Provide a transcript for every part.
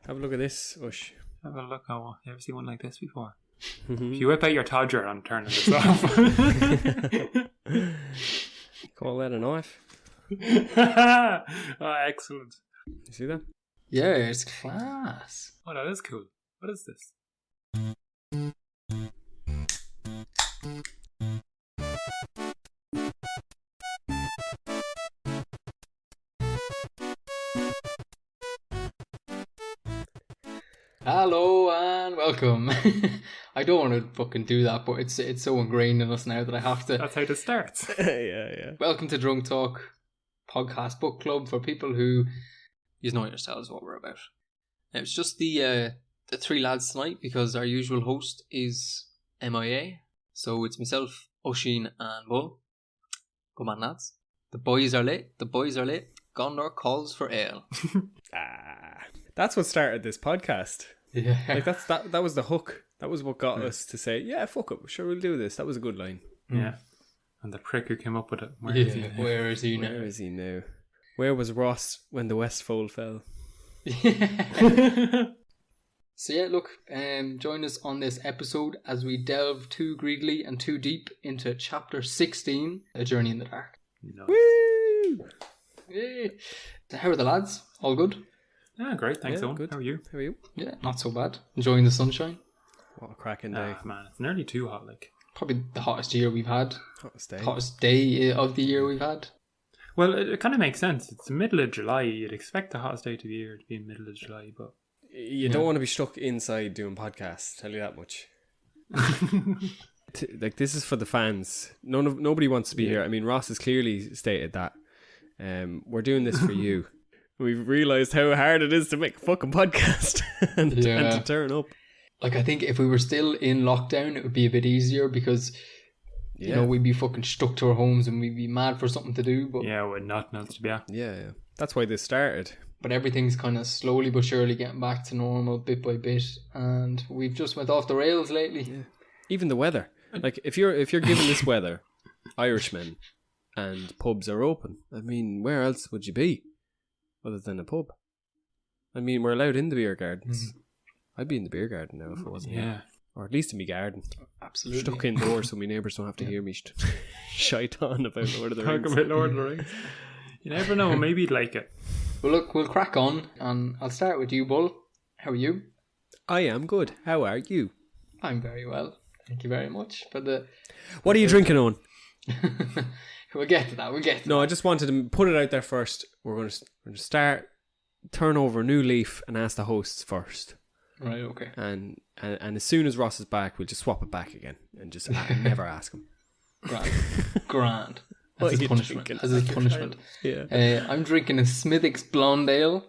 Have a look at this, Ush. Have a look. Oh, you ever seen one like this before? Mm-hmm. If you whip out your Todger on turning this off. Call that a knife. Oh, excellent. You see that? Yeah, it's class. Oh, that is cool. What is this? Hello and welcome. I don't want to fucking do that, but it's so ingrained in us now that I have to. That's how this starts. yeah. Welcome to Drunk Talk podcast book club for people who you know yourselves what we're about. Now, it's just the three lads tonight because our usual host is MIA. So it's myself, Seán and Bull. Come on, lads. The boys are late. Gondor calls for ale. That's what started this podcast. Yeah. Like that was the hook. That was what got us to say, yeah, fuck it, sure we'll do this. That was a good line. Yeah. And the prick who came up with it. Where is he now? Where is he now? Where was Ross when the Westfold fell? So yeah, look, join us on this episode as we delve too greedily and too deep into chapter 16, A Journey in the Dark. Nice. Woo! Yay. So how are the lads? All good? Yeah, great. Thanks, Owen. Good. How are you? How are you? Yeah, not so bad. Enjoying the sunshine. What a cracking day. Man, it's nearly too hot. Probably the hottest year we've had. Hottest day. Hottest day of the year we've had. Well, it kind of makes sense. It's the middle of July. You'd expect the hottest day of the year to be in the middle of July, but You don't want to be stuck inside doing podcasts, tell you that much. Like, this is for the fans. Nobody wants to be here. I mean, Ross has clearly stated that. We're doing this for you. We've realised how hard it is to make a fucking podcast and to turn up. Like, I think if we were still in lockdown, it would be a bit easier because, you know, we'd be fucking stuck to our homes and we'd be mad for something to do. But yeah, with nothing else to be at. Yeah. That's why this started. But everything's kind of slowly but surely getting back to normal bit by bit. And we've just went off the rails lately. Yeah. Even the weather. Like, if you're given this weather, Irishmen and pubs are open. I mean, where else would you be other than a pub? I mean, we're allowed in the beer gardens. I'd be in the beer garden now if it wasn't here. Or at least in my garden. Absolutely. Stuck indoors so my neighbours don't have to hear me shite on about Lord of the Rings. Talk about Lord of the Rings. You never know, maybe you'd like it. Well, look, we'll crack on, and I'll start with you, Bull. How are you? I am good. How are you? I'm very well. Thank you very much for the... What are you drinking on? We'll get to that. No, I just wanted to put it out there first. We're going to start, turn over a new leaf and ask the hosts first. Right, okay. And as soon as Ross is back, we'll just swap it back again and just never ask him. Grand. As a punishment. Yeah. I'm drinking a Smithwick's Blonde Ale.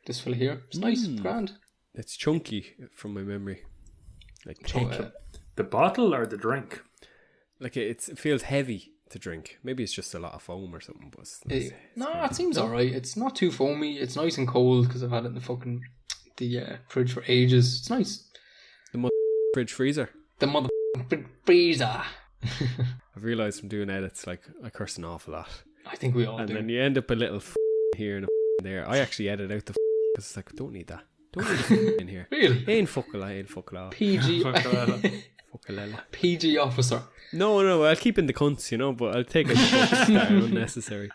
This fella here. It's nice. Grand. It's chunky from my memory. Like thick. The bottle or the drink? Like it feels heavy to drink. Maybe it's just a lot of foam or something. But it seems alright. It's not too foamy. It's nice and cold because I've had it in the fridge for ages. It's nice. The fridge freezer. The mother freezer. I've realised from doing edits, like, I curse an awful lot. I think we all do. And then you end up a little here and there. I actually edit out the because it's like, I don't need that. Don't need the in here. Really? Ain't fuckala. PG. PG officer. No, I'll keep in the cunts, but I'll take it that are unnecessary.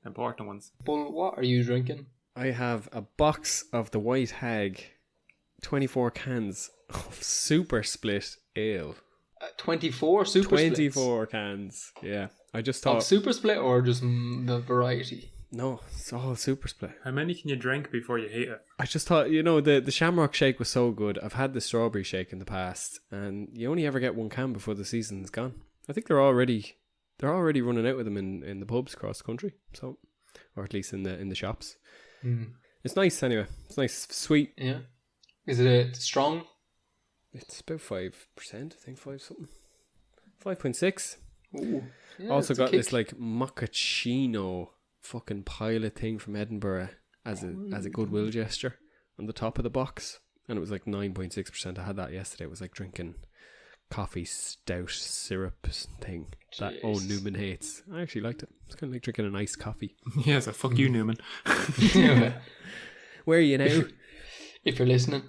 Important ones. Bull, what are you drinking? I have a box of the White Hag, 24 cans of Super Split Ale. 24 Super Splits? 24 cans, yeah. I just thought... Of Super Split or just the variety? No, it's all Super Split. How many can you drink before you hate it? I just thought, the Shamrock Shake was so good. I've had the Strawberry Shake in the past, and you only ever get one can before the season's gone. I think they're already running out with them in the pubs across the country, so, or at least in the shops. It's nice anyway. It's nice, sweet. Yeah. Is it strong? It's about 5%, I think, 5 something. 5.6. Ooh. Yeah, also got this like mochaccino fucking pilot thing from Edinburgh as a goodwill gesture on the top of the box, and it was like 9.6%. I had that yesterday. It was like drinking coffee stout syrup thing that Newman hates. I actually liked it. It's kind of like drinking a nice coffee. Yeah, so fuck you, Newman. Where are you now? If you're listening.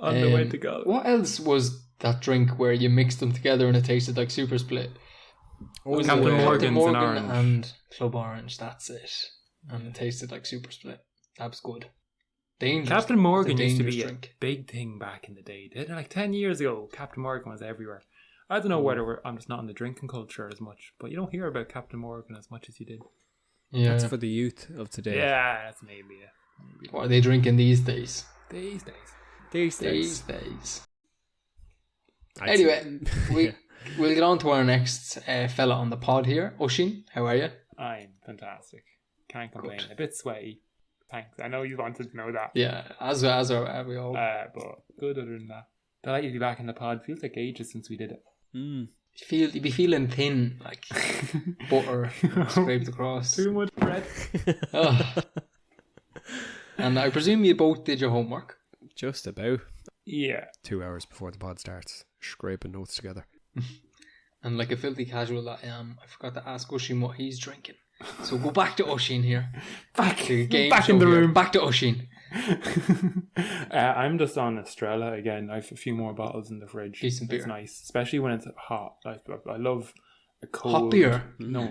On the way to go. What else was that drink where you mixed them together and it tasted like Super Split? Captain Captain Morgan's Morgan and orange. and Club Orange, that's it. And it tasted like Super Split. That was good. Dangerous. Captain Morgan It's a used to dangerous be drink. a big thing back in the day. Like 10 years ago, Captain Morgan was everywhere. I don't know whether I'm just not in the drinking culture as much, but you don't hear about Captain Morgan as much as you did. Yeah. That's for the youth of today. Yeah, that's maybe it. What are they drinking these days? These days. These These days. days. I'd Anyway, say- we'll get on to our next fella on the pod here. Oisin, how are you? I'm fantastic. Can't complain. A bit sweaty. Thanks. I know you wanted to know that. Yeah, as are we all. But good other than that. Delighted to be back in the pod. Feels like ages since we did it. You'd be feeling thin, like butter scraped across. Too much bread. Oh. And I presume you both did your homework. Just about Yeah. 2 hours before the pod starts, scraping notes together. And like a filthy casual that I am, I forgot to ask Oisin what he's drinking. So go back to Oisin here. Back The game back show in the here. room. Back to Oisin. I'm just on Estrella again. I have a few more bottles in the fridge. Decent It's beer. nice, especially when it's hot. I love a cold Hot beer. No,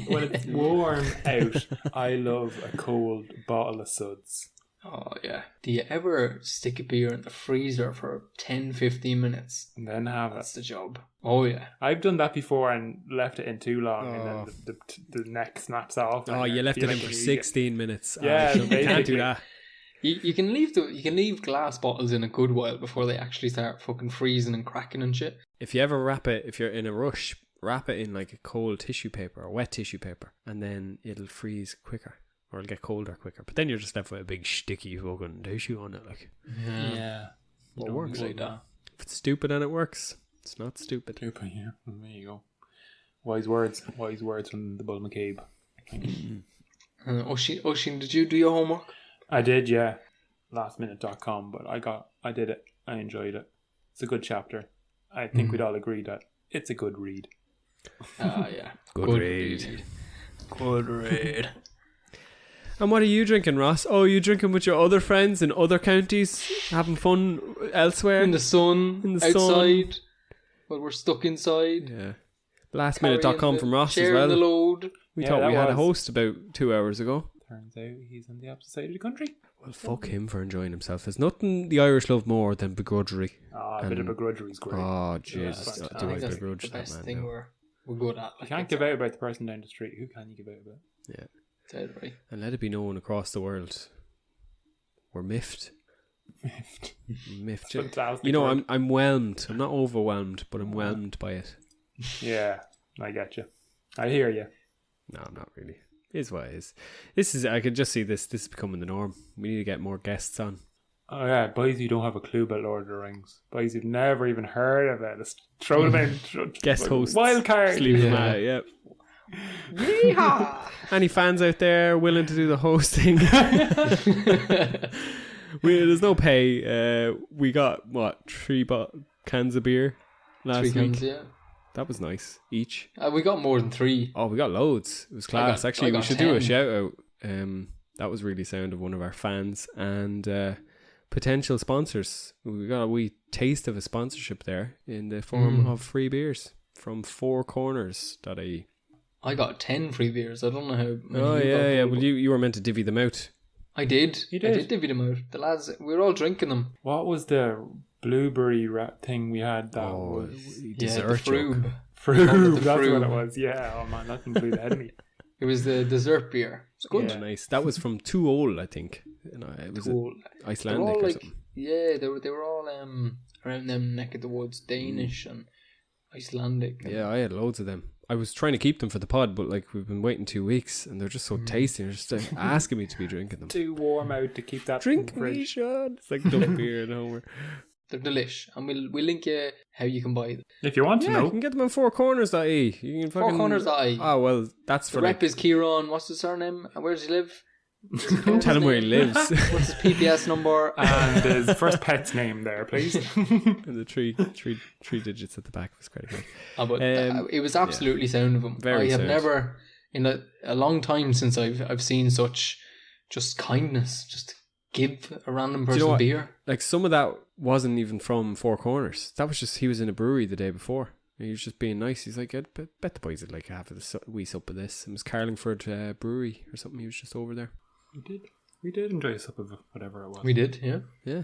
when it's warm out, I love a cold bottle of suds. Oh yeah. Do you ever stick a beer in the freezer for 10-15 minutes? And then have That's it. the job. Oh yeah. I've done that before and left it in too long, and then the neck snaps off. Oh, and you I left feel it in like for you need 16 minutes. Yeah, You can't basically. do that. You can leave glass bottles in a good while before they actually start fucking freezing and cracking and shit. If you ever wrap it, if you're in a rush, wrap it in like a cold tissue paper or wet tissue paper, and then it'll freeze quicker or it'll get colder quicker. But then you're just left with a big sticky fucking tissue on it. Like, Yeah. You What don't works? like that. if it's stupid and it works, it's not stupid. Super, yeah. There you go. Wise words from the Bull McCabe. Oisin, did you do your homework? I did, yeah. Lastminute.com, but I did it. I enjoyed it. It's a good chapter. I think we'd all agree that it's a good read. Yeah. Good read. Good read. And what are you drinking, Ross? Oh, you drinking with your other friends in other counties, having fun elsewhere? In the sun, In the outside, while we're stuck inside. Yeah. Lastminute.com from Ross as sharing the well. load. We Yeah, thought that we had a was- host about 2 hours ago. Turns out he's on the opposite side of the country. Well, fuck him for enjoying himself. There's nothing the Irish love more than begrudgery. A bit of begrudgery is great. Oh, Yeah, Jesus. I Do I think that's begrudge the that best man thing now? we're good at. You can't give out about the person down the street. Who can you give out about? Yeah. Dead right. And let it be known across the world. We're miffed. Miffed. Fantastic. You know, word. I'm whelmed. I'm not overwhelmed, but I'm whelmed by it. Yeah, I get you. I hear you. No, not really. It is what it is. This is, I can just see this is becoming the norm. We need to get more guests on. Oh yeah, boys who don't have a clue about Lord of the Rings. Boys who've never even heard of it. Just throw them in. Guest hosts. Wild card. Just leave them Yeah. out, yep. Yeehaw! Any fans out there willing to do the hosting? There's no pay. We got, what, 3 cans of beer last 3 week? cans, yeah. That was nice. Each. We got more than 3. Oh, we got loads. It was class. I Actually, we got should do a 10. shout out. That was really sound of one of our fans and potential sponsors. We got a wee taste of a sponsorship there in the form of free beers from fourcorners.ie. I got 10 free beers. I don't know how many Oh, you got, yeah. Paul, Well, but you were meant to divvy them out. I did. You I did? did divvy them out. The lads, we were all drinking them. What was the blueberry thing we had? That was dessert the joke. Froob. Froob. Called it the That's what Froob. it was. Yeah. Oh man, that thing blew the head of me. It was the dessert beer. It's good. Yeah. Nice. That was from Too Old, I think. It was Cool. They were Icelandic all or like, something. yeah, they were all around them neck of the woods, Danish and Icelandic. And Yeah, I had loads of them. I was trying to keep them for the pod, but like we've been waiting 2 weeks and they're just so tasty. They're just like, asking me to be drinking them. Too warm out to keep that Drink in the me, fridge. Sean. It's like dumb beer and Homer. They're delish, and we'll link you how you can buy them. If you want to Yeah, you know. can get them on fourcorners.ie. You can fucking... Fourcorners.ie. Oh, well, that's The for rep like... is Kieran. What's his surname? And where does he live? Tell him where he lives. What's his PPS number? And his first pet's name there, please. And the three digits at the back of his credit card. But Um, it was absolutely sound of him. Very I have sound. never, in a long time since I've seen such just kindness, just give a random Do you person know what? beer. Like, some of that wasn't even from Four Corners. That was just, he was in a brewery the day before. And he was just being nice. He's like, I bet the boys would like have a wee sup of this. It was Carlingford Brewery or something. He was just over there. We did enjoy a sup of whatever it was. We did, yeah. Yeah.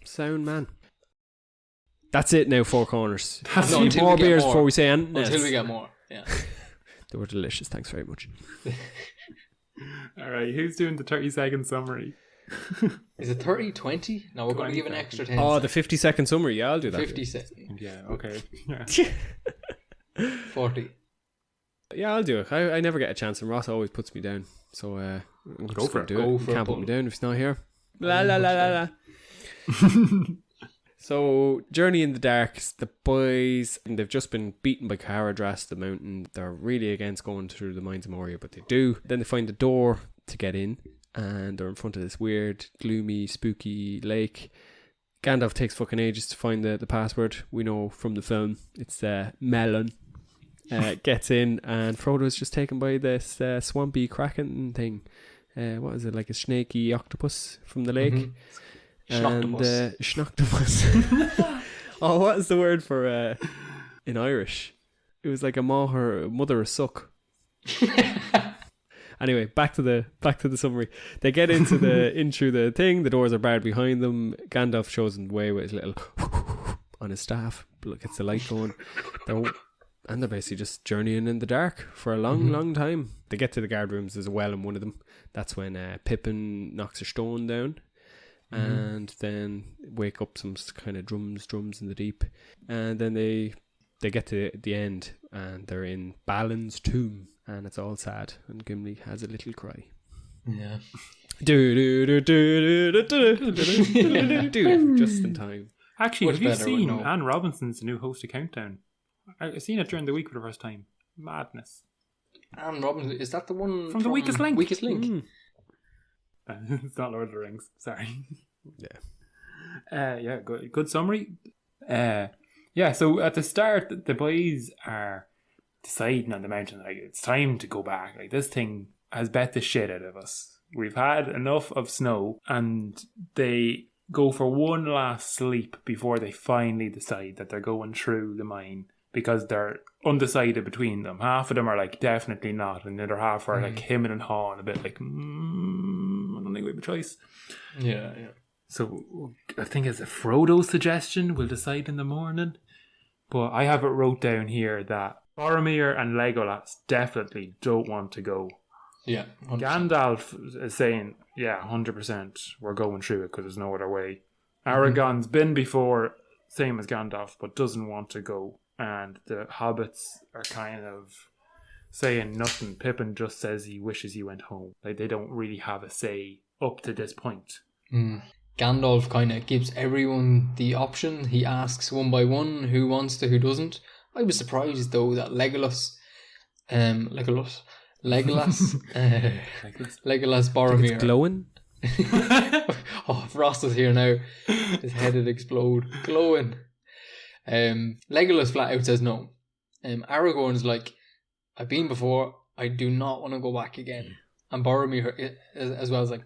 Sound man. That's it now, Four Corners. That's No, it. until More we get beers more. before we say anything else. Until we get more, yeah. They were delicious. Thanks very much. All right, who's doing the 30-second summary? Is it 30, 20? No, we're going to give an extra 10 Oh, the 50-second summary. Yeah, I'll do that. 50 seconds. Yeah, okay. Yeah. 40. Yeah, I'll do it. I never get a chance, and Ross always puts me down. So I'm Go just for gonna it. do Go it. for it, Can't put Bull. me down if he's not here. La la la la la. So, Journey in the Dark, the boys, and they've just been beaten by Caradras, the mountain. They're really against going through the Mines of Moria, but they do. Then they find a door to get in, and they're in front of this weird, gloomy, spooky lake. Gandalf takes fucking ages to find the password. We know from the film it's melon. Gets in, and Frodo is just taken by this swampy kraken thing. What is it, like a snaky octopus from the lake? Mhm. And Schnoctopus. Oh, what is the word for in Irish? It was like a mother of suck. Anyway, back to the summary. They get in through the thing. The doors are barred behind them. Gandalf shows them the way with his little on his staff. Look, gets the light going. And they're basically just journeying in the dark for a long time. They get to the guard rooms. There's a well in one of them. That's when Pippen knocks a stone down. And then wake up some kind of drums in the deep. And then they get to the end, and they're in Balin's tomb. And it's all sad, and Gimli has a little cry. Yeah. Just in time. Actually, Much have you better, seen no. Anne Robinson's new host of Countdown? I've seen it during the week for the first time. Madness. Anne Robinson, is that the one From The Weakest Link? Weakest Link. Mm. It's not Lord of the Rings. Sorry. Yeah. Yeah, good summary. Yeah, so at the start, the boys are deciding on the mountain, like, it's time to go back. Like, this thing has bet the shit out of us. We've had enough of snow, and they go for one last sleep before they finally decide that they're going through the mine, because they're undecided between them. Half of them are like, definitely not, and the other half are like hemming and hawing a bit, like, I don't think we have a choice. Yeah. So I think it's a Frodo suggestion. We'll decide in the morning. But I have it wrote down here that Boromir and Legolas definitely don't want to go. Yeah. 100%. Gandalf is saying, yeah, 100%, we're going through it because there's no other way. Aragorn's been before, same as Gandalf, but doesn't want to go. And the hobbits are kind of saying nothing. Pippin just says he wishes he went home. Like, they don't really have a say up to this point. Gandalf kind of gives everyone the option. He asks one by one who wants to, who doesn't. I was surprised though that Legolas, Boromir. It's glowing. Oh, if Ross was here now, his head would explode. Glowing. Legolas flat out says no. Aragorn's like, I've been before, I do not want to go back again. And Boromir as well is like,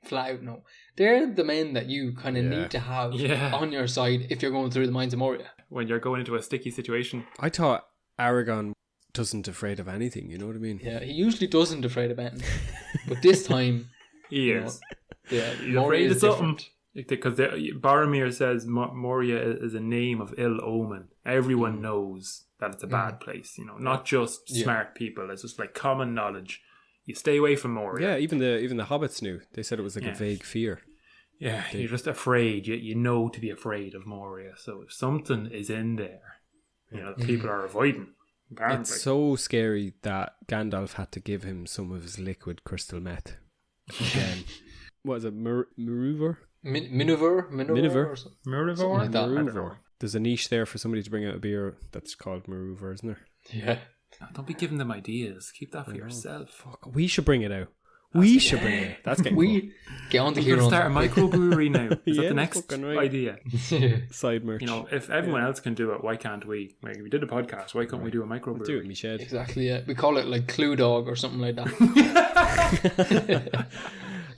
flat out no. They're the men that you kind of need to have on your side if you're going through the Mines of Moria. When you're going into a sticky situation. I thought Aragorn doesn't afraid of anything, you know what I mean? Yeah, he usually doesn't afraid of anything. But this time, He is. yeah, He's Moria afraid is of something. different. Because Boromir says Moria is a name of ill omen. Everyone knows that it's a bad place, you know, not just smart people. It's just like common knowledge. You stay away from Moria. Yeah, even the hobbits knew. They said it was like a vague fear. Yeah, you're just afraid. You know to be afraid of Moria. So if something is in there, you know, people are avoiding. Apparently. It's so scary that Gandalf had to give him some of his liquid crystal meth. Again. What is it? Minover? Minover or something. Murivore? Like that. I don't know. Minover. There's a niche there for somebody to bring out a beer that's called Minover, isn't there? Yeah. Don't be giving them ideas. Keep that for yourself. Fuck, we should bring it out. We should bring it out. That's getting We get on to We're going to Kieran. start a microbrewery now. Is that Yeah, the next fucking right. idea? cool. Side merch. You know, if everyone else can do it, why can't we? Like, we did a podcast. Why can't we do a I'll microbrewery? do it in my shed. Exactly, yeah. We call it like Clue Dog or something like that.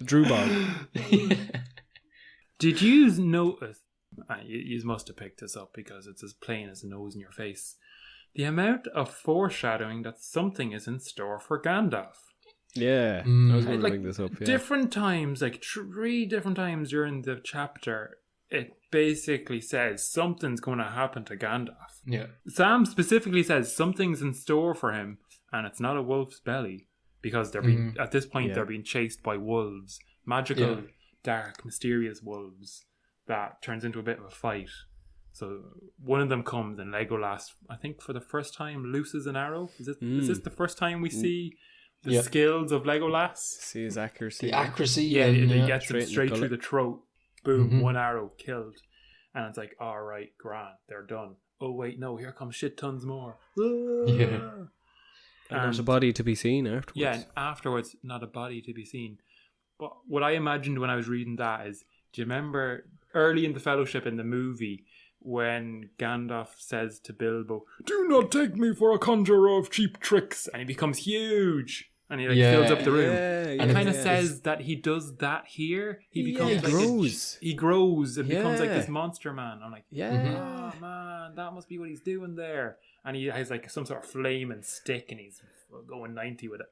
Drew bog. Did you notice? You must have picked this up because it's as plain as a nose in your face. The amount of foreshadowing that something is in store for Gandalf. Yeah, I was going to Like, bring this up. Yeah. Different times, like 3 different times during the chapter, it basically says something's going to happen to Gandalf. Yeah. Sam specifically says something's in store for him, and it's not a wolf's belly, because they're being at this point they're being chased by wolves, magical, dark, mysterious wolves that turns into a bit of a fight. So one of them comes and Legolas, I think for the first time, looses an arrow. Is this the first time we see the skills of Legolas? See his accuracy. The accuracy. Yeah, and, he gets him straight straight in the through the throat. Boom, one arrow killed. And it's like, all right, grand, they're done. Oh wait, no, here comes shit tons more. Yeah. And there's a body to be seen afterwards. Yeah, and afterwards, not a body to be seen. But what I imagined when I was reading that is, do you remember early in the Fellowship in the movie when Gandalf says to Bilbo, "Do not take me for a conjurer of cheap tricks," and he becomes huge and he fills up the room. And it kind of says that he does that here. He becomes he grows. He grows and becomes like this monster man. I'm like, Yeah. oh man, that must be what he's doing there. And he has like some sort of flame and stick, and he's going 90 with it.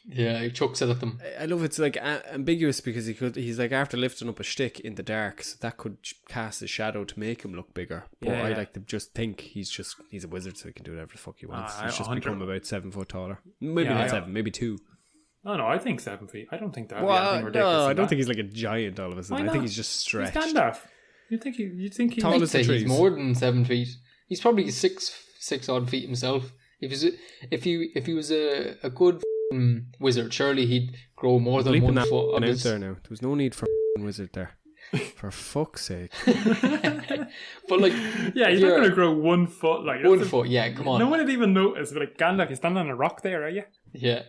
Yeah, he chucks it at them. I love it's like ambiguous because he's like after lifting up a stick in the dark, so that could cast a shadow to make him look bigger. But I like to just think he's a wizard, so he can do whatever the fuck he wants. He's just become about 7 foot taller. Maybe not 7, maybe 2. Oh no, I think 7 feet. I don't think that. Well, no, I don't think he's like a giant all of a sudden. I think he's just stretched. He's Gandalf. You think he? Tall I'd as the say trees. he's more than 7 feet. He's probably six odd feet himself. If he was a good wizard, surely he'd grow more than 1 foot. Out there now. There was no need for a wizard there. For fuck's sake. But like, yeah, he's not going to grow 1 foot. Like 1 foot. Yeah, come on. No one would even notice. But like, Gandalf, you're standing on a rock there, are you? Yeah.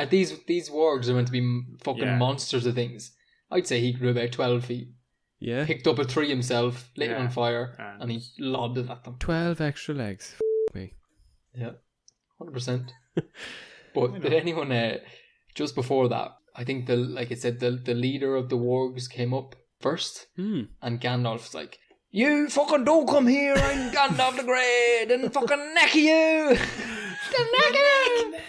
These wargs are meant to be fucking monsters of things. I'd say he grew about 12 feet. Yeah. Picked up a tree himself, lit it on fire, and he lobbed it at them. 12 extra legs. Me. Yeah. 100%. But did anyone just before that? I think the leader of the wargs came up first, and Gandalf's like, "You fucking don't come here! I'm Gandalf the Grey, and fucking neck you, neck."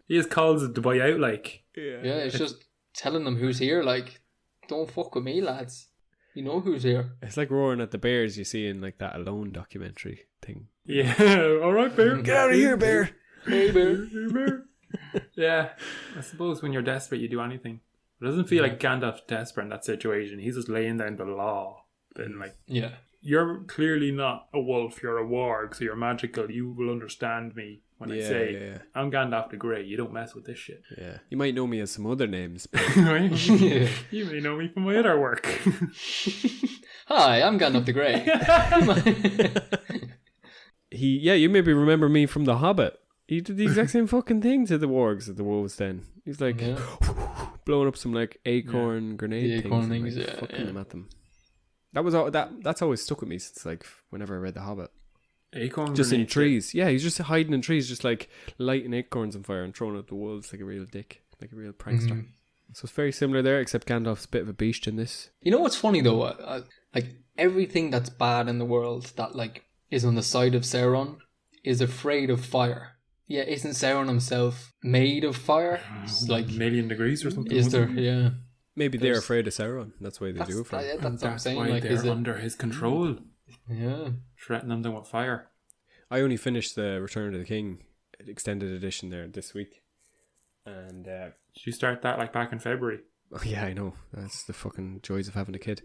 He just calls the boy out like, yeah, it's just telling them who's here. Like, don't fuck with me, lads. You know who's here. It's like roaring at the bears you see in like that Alone documentary thing. Yeah, all right, bear. Get out of here, bear. Hey, bear. Hey, bear. Yeah, I suppose when you're desperate, you do anything. It doesn't feel like Gandalf's desperate in that situation. He's just laying down the law. Then, like, you're clearly not a wolf. You're a warg, so you're magical. You will understand me when I say I'm Gandalf the Grey. You don't mess with this shit. Yeah, you might know me as some other names. But You may know me from my other work. Hi, I'm Gandalf the Grey. You maybe remember me from The Hobbit. He did the exact same fucking thing to the wargs at the wolves then. He's like blowing up some like acorn grenade things and fucking them at them. That was all that's always stuck with me since like whenever I read The Hobbit. Acorn just in trees. Yeah, he's just hiding in trees, just like lighting acorns on fire and throwing at the wolves like a real dick, like a real prankster. So it's very similar there, except Gandalf's a bit of a beast in this. You know what's funny though? Like everything that's bad in the world that like is on the side of Sauron is afraid of fire. Yeah, isn't Sauron himself made of fire? It's like million degrees or something. Is there? Yeah. Maybe they're afraid of Sauron. That's why they do it for him. That's what I'm saying. Why like, they're under his control. Yeah. Threatening them with fire. I only finished the Return of the King extended edition there this week. And did you start that like back in February? Oh, yeah, I know. That's the fucking joys of having a kid.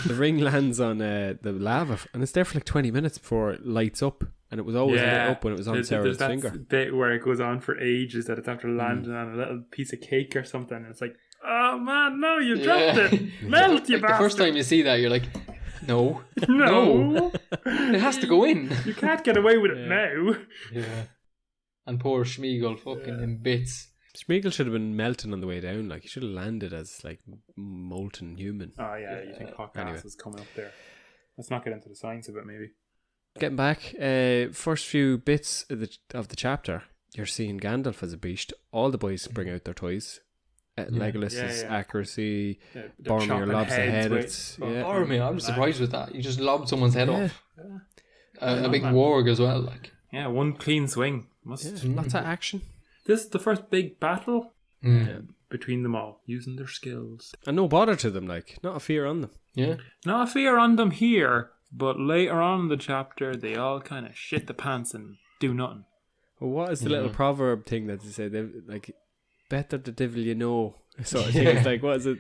The ring lands on the lava and it's there for like 20 minutes before it lights up. And it was always lit up when it was on Sauron's finger. There's that bit where it goes on for ages that it's after landing on a little piece of cake or something. And it's like, oh man, no, you dropped it. Melt, you bastard. The first time you see that, you're like, no. No. It has to go in. You can't get away with it now. Yeah. And poor Schmeagol fucking in bits. Schmeagol should have been melting on the way down. Like, he should have landed as like molten human. Oh yeah, you think hot gas is coming up there. Let's not get into the science of it maybe. Getting back, first few bits of the chapter, you're seeing Gandalf as a beast. All the boys bring out their toys. Legolas's accuracy. The Boromir chopping lobs the heads head. with- It's, Boromir, I'm surprised with that. You just lobbed someone's head off. A big man. warg as well. Like, Yeah, one clean swing. lots of action. This is the first big battle between them all, using their skills. And no bother to them, like, not a fear on them. yeah. Not a fear on them here, but later on in the chapter, they all kind of shit the pants and do nothing. Well, what is the little proverb thing that they say? They like, better the devil you know, sort of thing. It's like, what is it?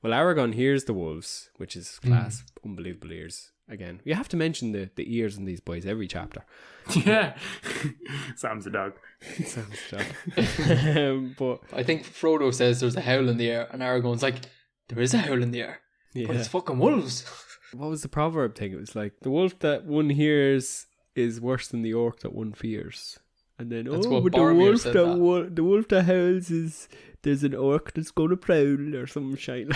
Well, Aragorn hears the wolves, which is class. Unbelievable ears. Again, you have to mention the ears in these boys every chapter. Yeah. Sam's a dog. Sounds job. But I think Frodo says there's a howl in the air, and Aragorn's like, there is a howl in the air, but it's fucking wolves. what was the proverb thing? It was like, the wolf that one hears is worse than the orc that one fears. And then, That's but what the Boromir wolf said the wolf that howls is, there's an orc that's going to prowl or some shit.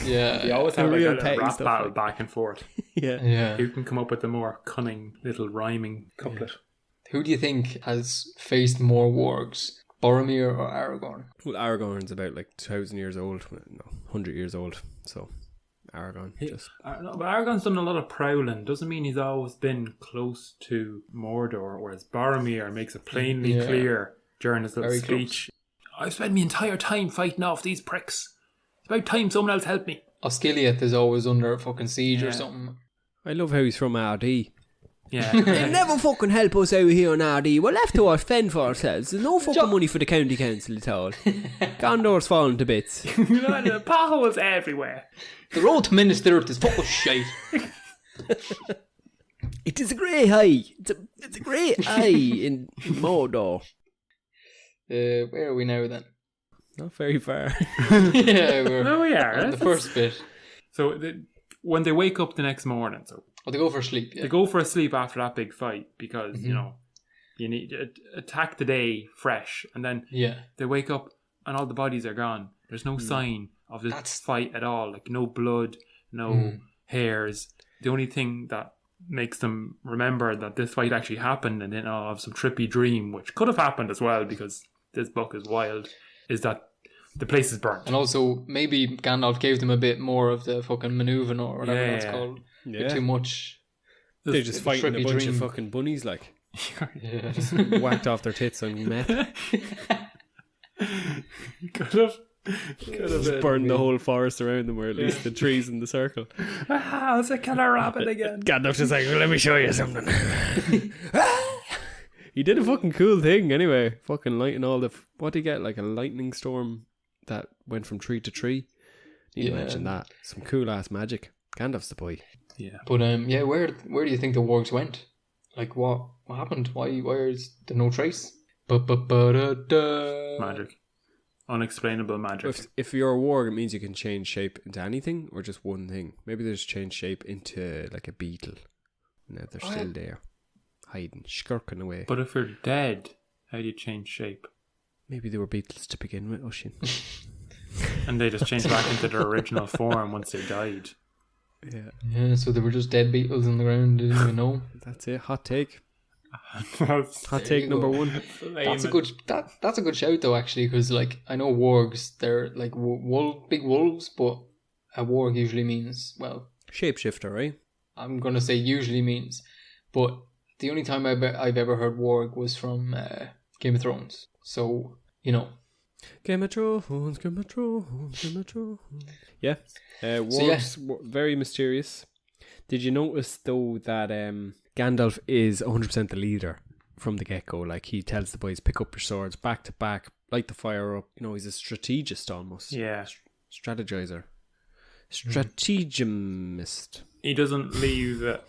Yeah. They always The have like real a little petty rap stuff, battle like. back and forth. Yeah. Yeah. Who can come up with the more cunning little rhyming couplet? Who do you think has faced more wargs, Boromir or Aragorn? Well, Aragorn's about like 1,000 years old. No, 100 years old. So, Aragorn. Just No, but Aragorn's done a lot of prowling. Doesn't mean he's always been close to Mordor, whereas Boromir makes it plainly clear during his little Very speech. I've spent my entire time fighting off these pricks. It's about time someone else helped me. Osgiliath is always under fucking siege or something. I love how he's from RD. Yeah. They never fucking help us out here on RD. We're left to us fend for ourselves. There's no fucking money for the county council at all. Gondor's falling to bits. The potholes everywhere. The road to Minas Tirith is fucking shite. It is a grey eye. It's a grey eye in Mordor. Where are we now then? Not very far. Yeah, we're There we are. on the first bit. So when they wake up the next morning, so Oh, they go for sleep. Yeah. they go for a sleep after that big fight because, you know, you need to attack the day fresh. And then Yeah. they wake up and all the bodies are gone. There's no sign of this fight at all. Like no blood, no hairs. The only thing that makes them remember that this fight actually happened and then have some trippy dream, which could have happened as well because this book is wild, is that the place is burnt. And also, maybe Gandalf gave them a bit more of the fucking maneuvering or whatever that's Yeah. called. Yeah. Too much. They're just fighting a trippy bunch dream. of fucking bunnies, like, Yeah. whacked off their tits on meth. Could have Just burned the whole forest around them, or at least the trees in the circle. it's a killer rabbit again. Gandalf's just like, well, let me show you something. He did a fucking cool thing anyway. Fucking lighting all the... What did he get? Like a lightning storm that went from tree to tree. Need to mention that. Some cool ass magic. Gandalf's the boy. Yeah. But yeah, where do you think the wargs went? Like what happened? Why is there no trace? Magic. Unexplainable magic. If you're a warg, it means you can change shape into anything or just one thing. Maybe they just change shape into like a beetle. No, they're still there. Hiding, skirking away. But if you're dead, how do you change shape? Maybe they were beetles to begin with, Oisin. And they just changed back into their original form once they died. Yeah. Yeah, so they were just dead beetles in the ground. Didn't even know. That's it. Hot take. That's Hot take number one. That's a good. That's a good shout though, actually, because like I know wargs, they're like big wolves, but a warg usually means Shapeshifter, right? I'm gonna say usually means, but the only time I've ever heard warg was from Game of Thrones. So you know, Game of Thrones, Game of Thrones, Game of Thrones. Yeah. Wargs, very mysterious. Did you notice though that Gandalf is 100% the leader from the get-go? Like, he tells the boys, pick up your swords back to back, light the fire up. You know, he's a strategist almost. Yeah. Strategizer. Strategimist. He doesn't leave it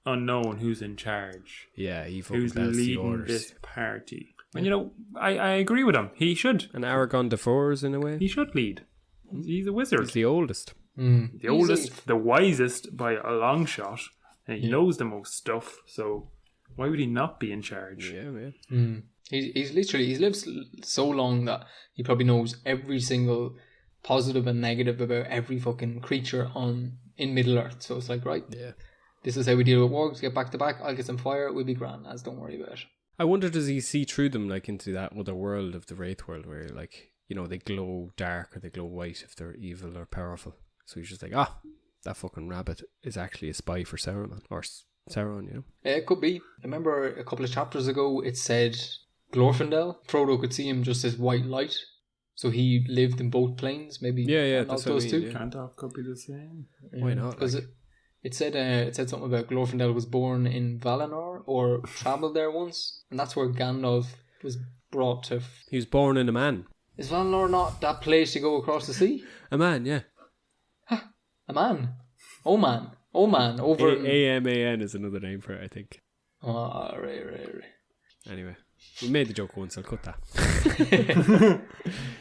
unknown who's in charge. Yeah, he fucking Who's belts the leading orders. this party. And you know, I agree with him. He should. And Aragorn de Fours in a way. He should lead. He's a wizard. He's the oldest. The oldest, the wisest by a long shot. And he knows the most stuff. So why would he not be in charge? Yeah. he's lived so long that he probably knows every single positive and negative about every fucking creature in Middle Earth. So it's like, right, this is how we deal with wargs. Get back to back. I'll get some fire. We'll be grand. As don't worry about it. I wonder, does he see through them, like, into that other world of the Wraith world, where, like, they glow dark or they glow white if they're evil or powerful. So he's just like, that fucking rabbit is actually a spy for Saruman or Sauron. It could be. I remember a couple of chapters ago it said Glorfindel. Frodo could see him just as white light. So he lived in both planes, maybe. Yeah, not that's those what I mean, two. yeah. Gandalf could be the same. Why not? Because Like, it said something about Glorfindel was born in Valinor or travelled there once, and that's where Gandalf was brought to. he was born in a man. Is Valinor not that place you go across the sea? A man, yeah. A man. Oh man. Over. AMAN is another name for it, I think. Oh, right. Anyway, we made the joke once. I'll cut that.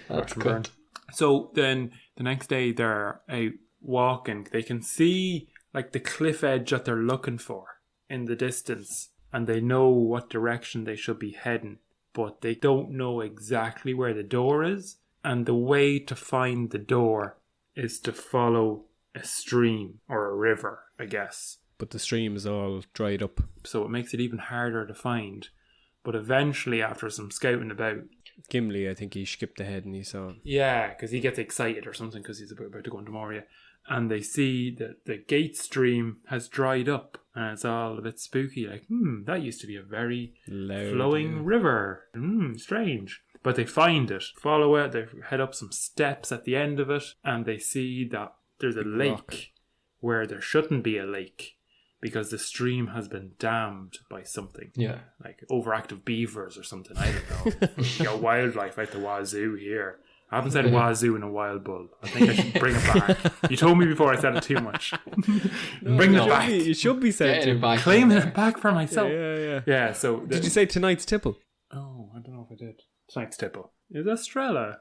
That's good. So then the next day they're out walking. They can see like the cliff edge that they're looking for in the distance, and they know what direction they should be heading, but they don't know exactly where the door is. And the way to find the door is to follow a stream or a river, I guess. But the stream is all dried up. So it makes it even harder to find. But eventually, after some scouting about, Gimli, I think he skipped ahead and he saw him. yeah, because he gets excited or something because he's about to go into Moria, and they see that the gate stream has dried up, and it's all a bit spooky. Like, that used to be a very Loud, flowing yeah. river. Strange. But they find it, follow it, they head up some steps at the end of it, and they see that there's a lake rock. where there shouldn't be a lake because the stream has been dammed by something. Yeah. Like overactive beavers or something, I don't know. You got wildlife out the wazoo here. I haven't said wazoo in a wild bull. I think I should bring it back. You told me before I said it too much. Bring it back. You should be saying Getting it to back. Claiming it back for myself. Yeah. Yeah, so... Did you say tonight's tipple? Oh, I don't know if I did. Tonight's tipple is Estrella.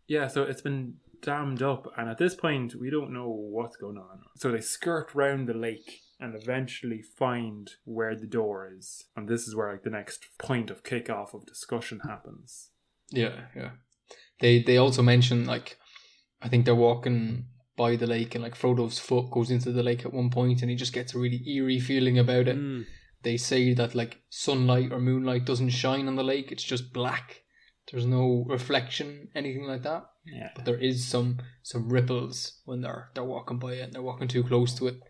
Yeah, so it's been dammed up, and at this point we don't know what's going on. So they skirt round the lake and eventually find where the door is, and this is where like the next point of kickoff of discussion happens. Yeah. They also mention, like, I think they're walking by the lake and like Frodo's foot goes into the lake at one point and he just gets a really eerie feeling about it. They say that like sunlight or moonlight doesn't shine on the lake, it's just black. There's no reflection, anything like that. Yeah. But there is some ripples when they're walking by it and they're walking too close to it,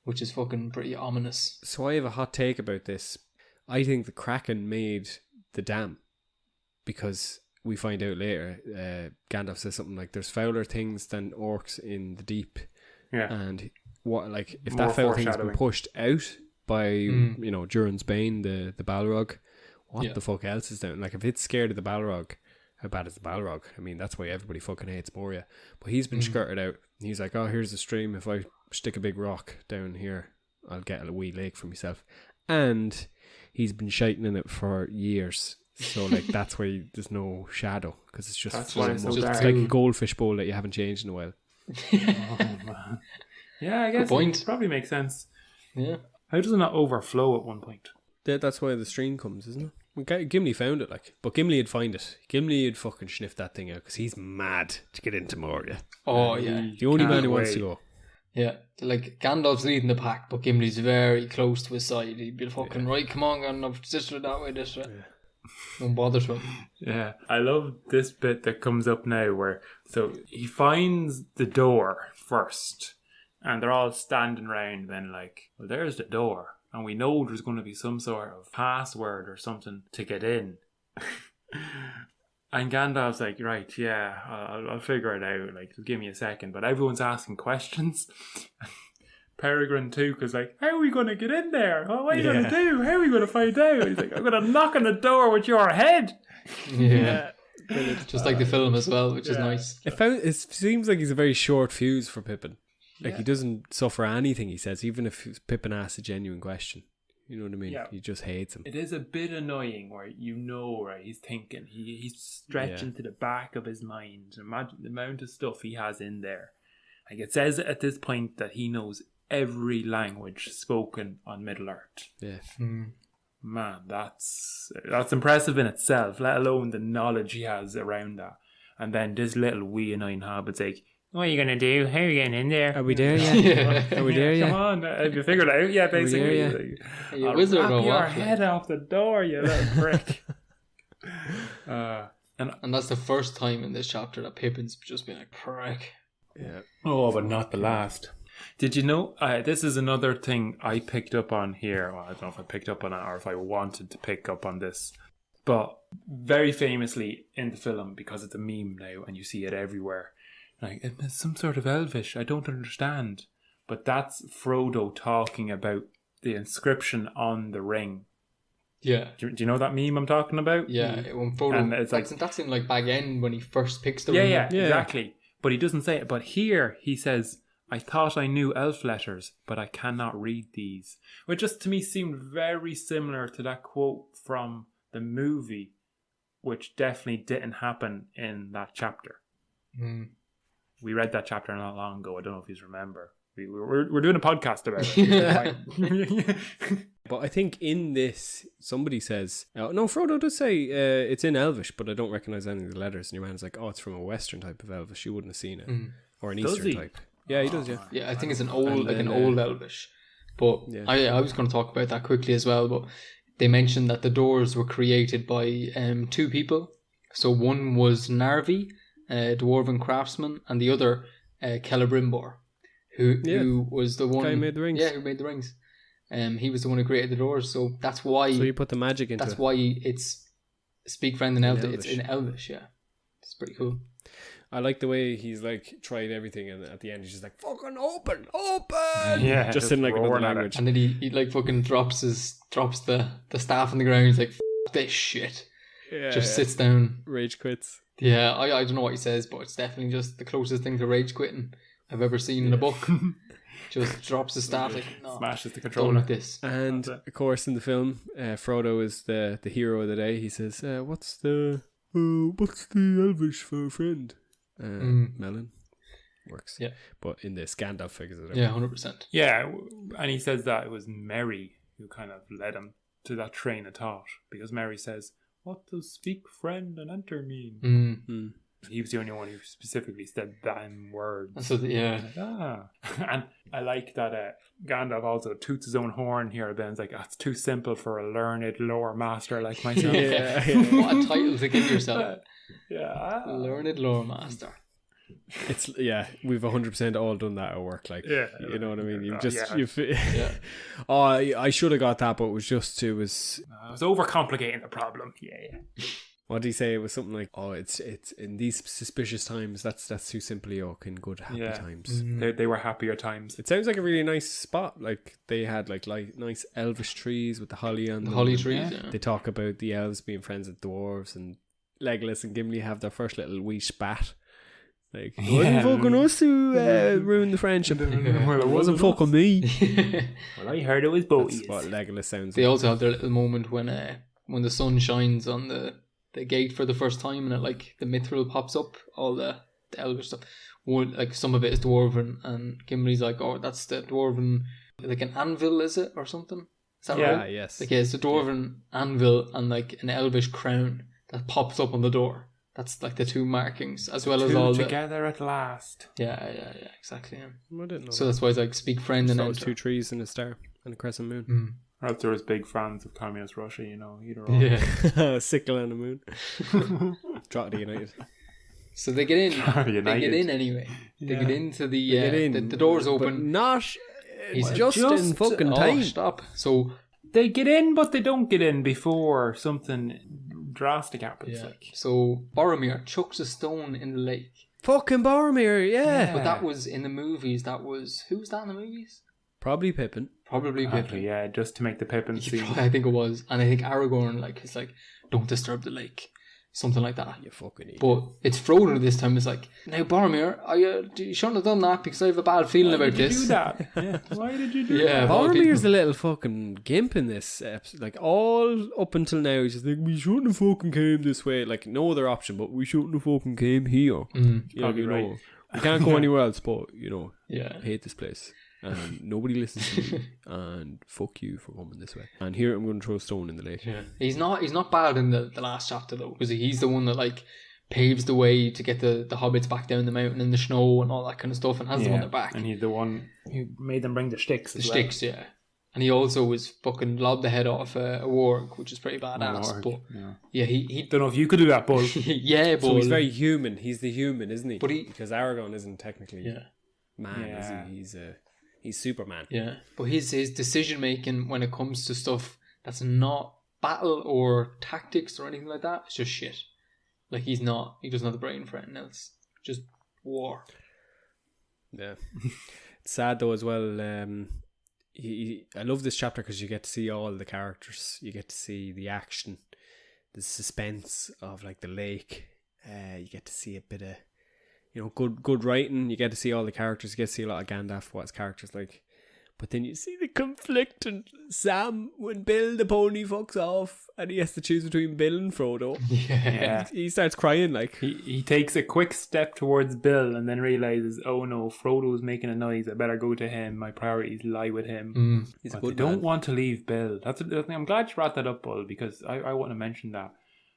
which is fucking pretty ominous. So I have a hot take about this. I think the Kraken made the dam because we find out later, Gandalf says something like there's fouler things than orcs in the deep. Yeah. And what, like, if More that foul thing's been foreshadowing. pushed out by, Durin's Bane, the Balrog, what Yeah. the fuck else is down? Like, if it's scared of the Balrog, how bad is the Balrog? I mean, that's why everybody fucking hates Moria. But he's been skirted out. He's like, oh, here's a stream. If I stick a big rock down here, I'll get a wee lake for myself. And he's been shiting in it for years. So, like, that's why there's no shadow. Because it's just, That's why it's so just dark. it's like a goldfish bowl that you haven't changed in a while. Oh, man. Yeah, I guess Good point. it probably makes sense. Yeah. How does it not overflow at one point? That's why the stream comes, isn't it? Gimli found it, like. But Gimli would find it. Gimli would fucking sniff that thing out because he's mad to get into Moria. Oh, yeah. The only man Can't who wants wait. to go. Yeah. Like, Gandalf's leading the pack, but Gimli's very close to his side. He'd be fucking, right, come on, Gandalf, this way, that way, this way. Yeah. Don't bother to him. Yeah, I love this bit that comes up now where, so he finds the door first and they're all standing around then like, well, there's the door and we know there's going to be some sort of password or something to get in. And Gandalf's like, right, yeah, I'll figure it out, like, just give me a second. But everyone's asking questions. Peregrine too, because like, how are we going to get in there? Oh, what are you going to do? How are we going to find out? He's like, I'm going to knock on the door with your head. Yeah. Just like the film as well, which is Yeah. nice. It seems like he's a very short fuse for Pippin. Like, he doesn't suffer anything he says, even if Pippin asks a genuine question. You know what I mean? Yeah. He just hates him. It is a bit annoying where you know, right, he's thinking, he's stretching to the back of his mind. Imagine the amount of stuff he has in there. Like, it says at this point that he knows every language spoken on Middle-earth. Yeah. Man, that's impressive in itself, let alone the knowledge he has around that. And then this little wee annoying hobbit's like, what are you going to do? How are you getting in there? Are we there yet? Are we there yet? Come on, have you figured it out yet, basically? there yet? Like, Are you a I'll wizard rip or your what? head off the door, you little prick. And that's the first time in this chapter that Pippin's just been like, prick. Yeah. Oh, but not the last. Did you know, this is another thing I picked up on here. Well, I don't know if I picked up on it or if I wanted to pick up on this. But very famously in the film, because it's a meme now and you see it everywhere, like, it's some sort of Elvish, I don't understand. But that's Frodo talking about the inscription on the ring. Yeah. Do you know that meme I'm talking about? Yeah, when Frodo, And it's like, that's in like Bag End when he first picks the ring. yeah, exactly. But he doesn't say it. But here he says, I thought I knew elf letters, but I cannot read these. Which just to me seemed very similar to that quote from the movie, which definitely didn't happen in that chapter. Mm. We read that chapter not long ago. I don't know if you remember. We're doing a podcast about it. But I think in this, somebody says, no, Frodo does say it's in Elvish, but I don't recognize any of the letters. And your man's like, oh, it's from a Western type of Elvish. You wouldn't have seen it. Or an Does Eastern he? type. Yeah, he does, yeah. Yeah, I think it's an old, And then, old Elvish. But Yeah. I was going to talk about that quickly as well. But they mentioned that the doors were created by two people. So one was Narvi, a dwarven craftsman, and the other Celebrimbor, who was the one guy who made the rings. Yeah, who made the rings. He was the one who created the doors. So that's why. So you put the magic into That's it. why it's speak friend in Elvish. It's Elvish. in Elvish. Yeah, it's pretty cool. I like the way he's like tried everything, and at the end he's just like, fucking open! Yeah, just in like another roaring at it. language. And then he like fucking drops the staff on the ground. He's like, F this shit. Yeah, Just sits down. Rage quits. Yeah, I don't know what he says, but it's definitely just the closest thing to rage quitting I've ever seen in a book. Just drops the staff like, no, Smashes the don't controller. like this. And That's it. of course, in the film, Frodo is the hero of the day. He says, "What's the Elvish for a friend?" Melon works. Yeah. But in this, Gandalf figures it out. Yeah, 100%. Yeah, and he says that it was Merry who kind of led him to that train of thought, because Merry says, "What does speak friend and enter mean?" He was the only one who specifically said that in words. So yeah, And I like that Gandalf also toots his own horn here a bit. It's like, it's too simple for a learned lore master like myself. Yeah. what a title to give yourself. Yeah. Learned lore master. It's we've 100% all done that at work. Like, Yeah. you know what I mean. You've just Yeah. Oh, I should have got that, but it was. I was overcomplicating the problem. Yeah. What did he say? It was something like, "Oh, it's in these suspicious times. That's too simply oak in good happy times." They were happier times. It sounds like a really nice spot. Like they had like nice elvish trees with the holly on them. Holly trees. Yeah. They talk about the elves being friends with dwarves, and Legolas and Gimli have their first little wee spat. Like, it wasn't fucking us who ruined the friendship. Well, it wasn't fucking me. Well, I heard it was both. That's what Legolas sounds They like. also have their little moment when the sun shines on the gate for the first time, and it like the mithril pops up, all the elvish stuff. One, like some of it is dwarven, and Gimli's like, "Oh, that's the dwarven, like an anvil, is it, or something?" Is that right? Yes. Like, yeah, it's a dwarven anvil and like an elvish crown that pops up on the door. That's like the two markings, as well as Two all together at last. Yeah, exactly. Yeah. I didn't know. So that's why it's like speak friend and that was enter. 2 trees and a star and a crescent moon. Or else there was big fans of communist Russia, either or. Yeah. Sickle and a moon. Drop the United. So they get in. United. They get in anyway. They get into the. Get in, the doors but open. not He's just in fucking time. Stop. So They get in, but they don't get in before something drastic happens. yeah. Like, So Boromir chucks a stone in the lake. Fucking Boromir, yeah. But that was in the movies. Who was that in the movies? Probably Pippen. Probably Pippen. actually, yeah, just to make the Pippen scene. I think it was, and I think Aragorn is like, "Don't disturb the lake," something like that. You fucking idiot. But it's Frodo this time. It's like, "Now Boromir, you shouldn't have done that because I have a bad feeling Why about did you this." do that? Yeah. Why did you do Yeah. that? Boromir's a little fucking gimp in this episode. Like, all up until now, he's just like, we shouldn't have fucking came this way. Like, no other option, but we shouldn't have fucking came here. Probably right. We can't go anywhere else, but, Yeah. I hate this place. And nobody listens to me. And fuck you for coming this way. And here I'm going to throw a stone in the lake. Yeah. He's not bad in the last chapter though, because he's the one that like paves the way to get the hobbits back down the mountain in the snow and all that kind of stuff, and has them on their back. And he's the one who made them bring the sticks. The as well. sticks, yeah. And he also was fucking lobbed the head off a warg, which is pretty badass. Warg, But yeah, he don't know if you could do that, Bull. yeah, but So he's very human. He's the human, isn't he? But because Aragorn isn't technically man, Yeah. is he? He's Superman. yeah. But his decision making when it comes to stuff that's not battle or tactics or anything like that, it's just shit. Like he doesn't have the brain for anything else. Just war. Yeah. It's sad though as well. I love this chapter because you get to see all the characters. You get to see the action, the suspense of like the lake. You get to see a bit of, good writing. You get to see all the characters. You get to see a lot of Gandalf, what his character's like. But then you see the conflict and Sam when Bill the pony fucks off and he has to choose between Bill and Frodo. Yeah. He starts crying like. He takes a quick step towards Bill and then realizes, oh no, Frodo's making a noise. I better go to him. My priorities lie with him. He's But a good they don't man. want to leave Bill. I'm glad you brought that up, Bull, because I want to mention that.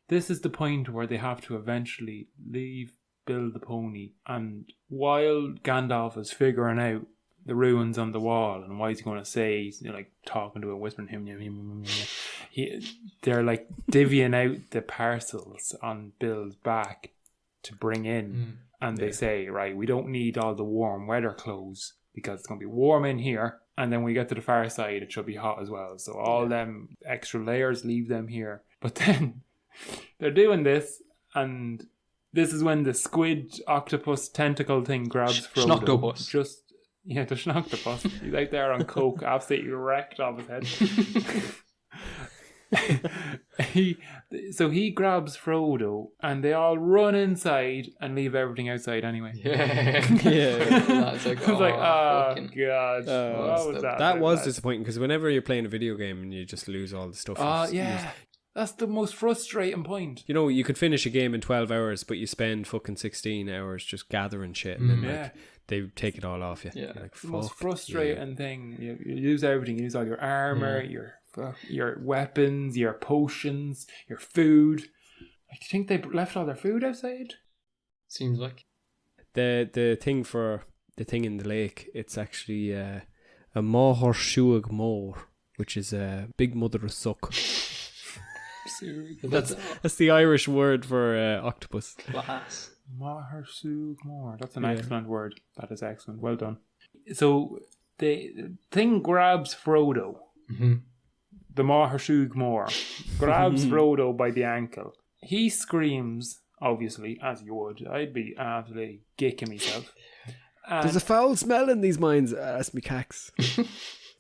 This is the point where they have to eventually leave Bill the pony. And while Gandalf is figuring out the ruins on the wall and why he's going to say, he's like talking to a whispering him, they're like divvying out the parcels on Bill's back to bring in, and they say, right, we don't need all the warm weather clothes because it's going to be warm in here, and then when we get to the far side it should be hot as well, so all them extra layers, leave them here. But then they're doing this, and this is when the squid octopus tentacle thing grabs Frodo. Schnoktopus. The Schnoktopus. He's out there on coke, absolutely wrecked off his head. He grabs Frodo, and they all run inside and leave everything outside anyway. Yeah. That's like, I was like, oh fucking- god, what was that? That was disappointing because whenever you're playing a video game and you just lose all the stuff. That's the most frustrating point. You could finish a game in 12 hours, but you spend fucking 16 hours just gathering shit, and then they take it all off you. Yeah. You're like, The most fuck frustrating thing. You lose everything. You lose all your armor, your weapons, your potions, your food. I think they left all their food outside. Seems like. The thing for the thing in the lake, it's actually a Mohor Shuag Mor, which is a big mother of suck. That's the Irish word for octopus. Class. More. That's an excellent word. That is excellent. Well done. So the thing grabs Frodo. Mm-hmm. The Mahershoog Moor grabs Frodo by the ankle. He screams, obviously, as you would. I'd be absolutely gicking myself. There's a foul smell in these mines. That's me cax.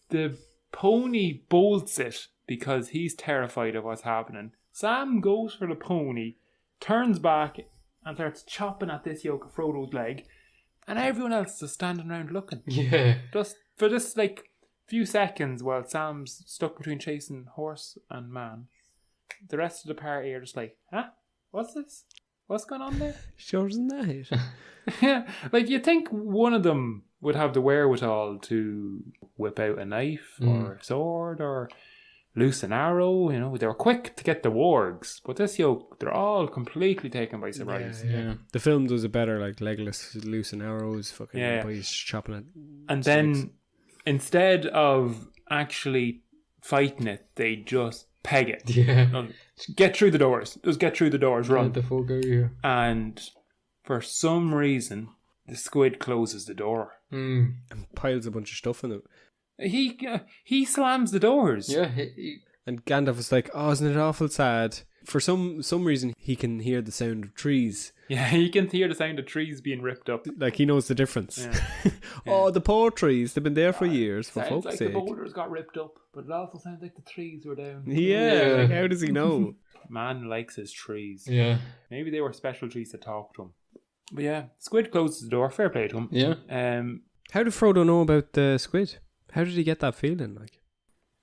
The pony bolts it because he's terrified of what's happening. Sam goes for the pony, turns back, and starts chopping at this yoke of Frodo's leg, and everyone else is standing around looking. Yeah. Just for this few seconds while Sam's stuck between chasing horse and man. The rest of the party are just like, huh? What's this? What's going on there? Sure isn't that? Yeah, you think one of them would have the wherewithal to whip out a knife or a sword or loose an arrow. They were quick to get the wargs, but this yoke, they're all completely taken by surprise. Yeah. The film does it better, like Legolas loose and arrows, fucking boys chopping it. And then instead of actually fighting it, they just peg it. Yeah. Get through the doors. Just get through the doors, run. Get the fuck out of here. And for some reason, the squid closes the door. And piles a bunch of stuff in it. He slams the doors. Yeah. And Gandalf is like, oh, isn't it awful sad? For some reason, he can hear the sound of trees. Yeah, he can hear the sound of trees being ripped up. Like, he knows the difference. Yeah. Oh, the poor trees. They've been there for years, for Sounds fuck's like sake. the boulders got ripped up, but it also sounds like the trees were down. Yeah, like, how does he know? Man likes his trees. Yeah. Maybe they were special trees to talk to him. But yeah, Squid closes the door. Fair play to him. Yeah. How did Frodo know about the squid? How did he get that feeling? Like,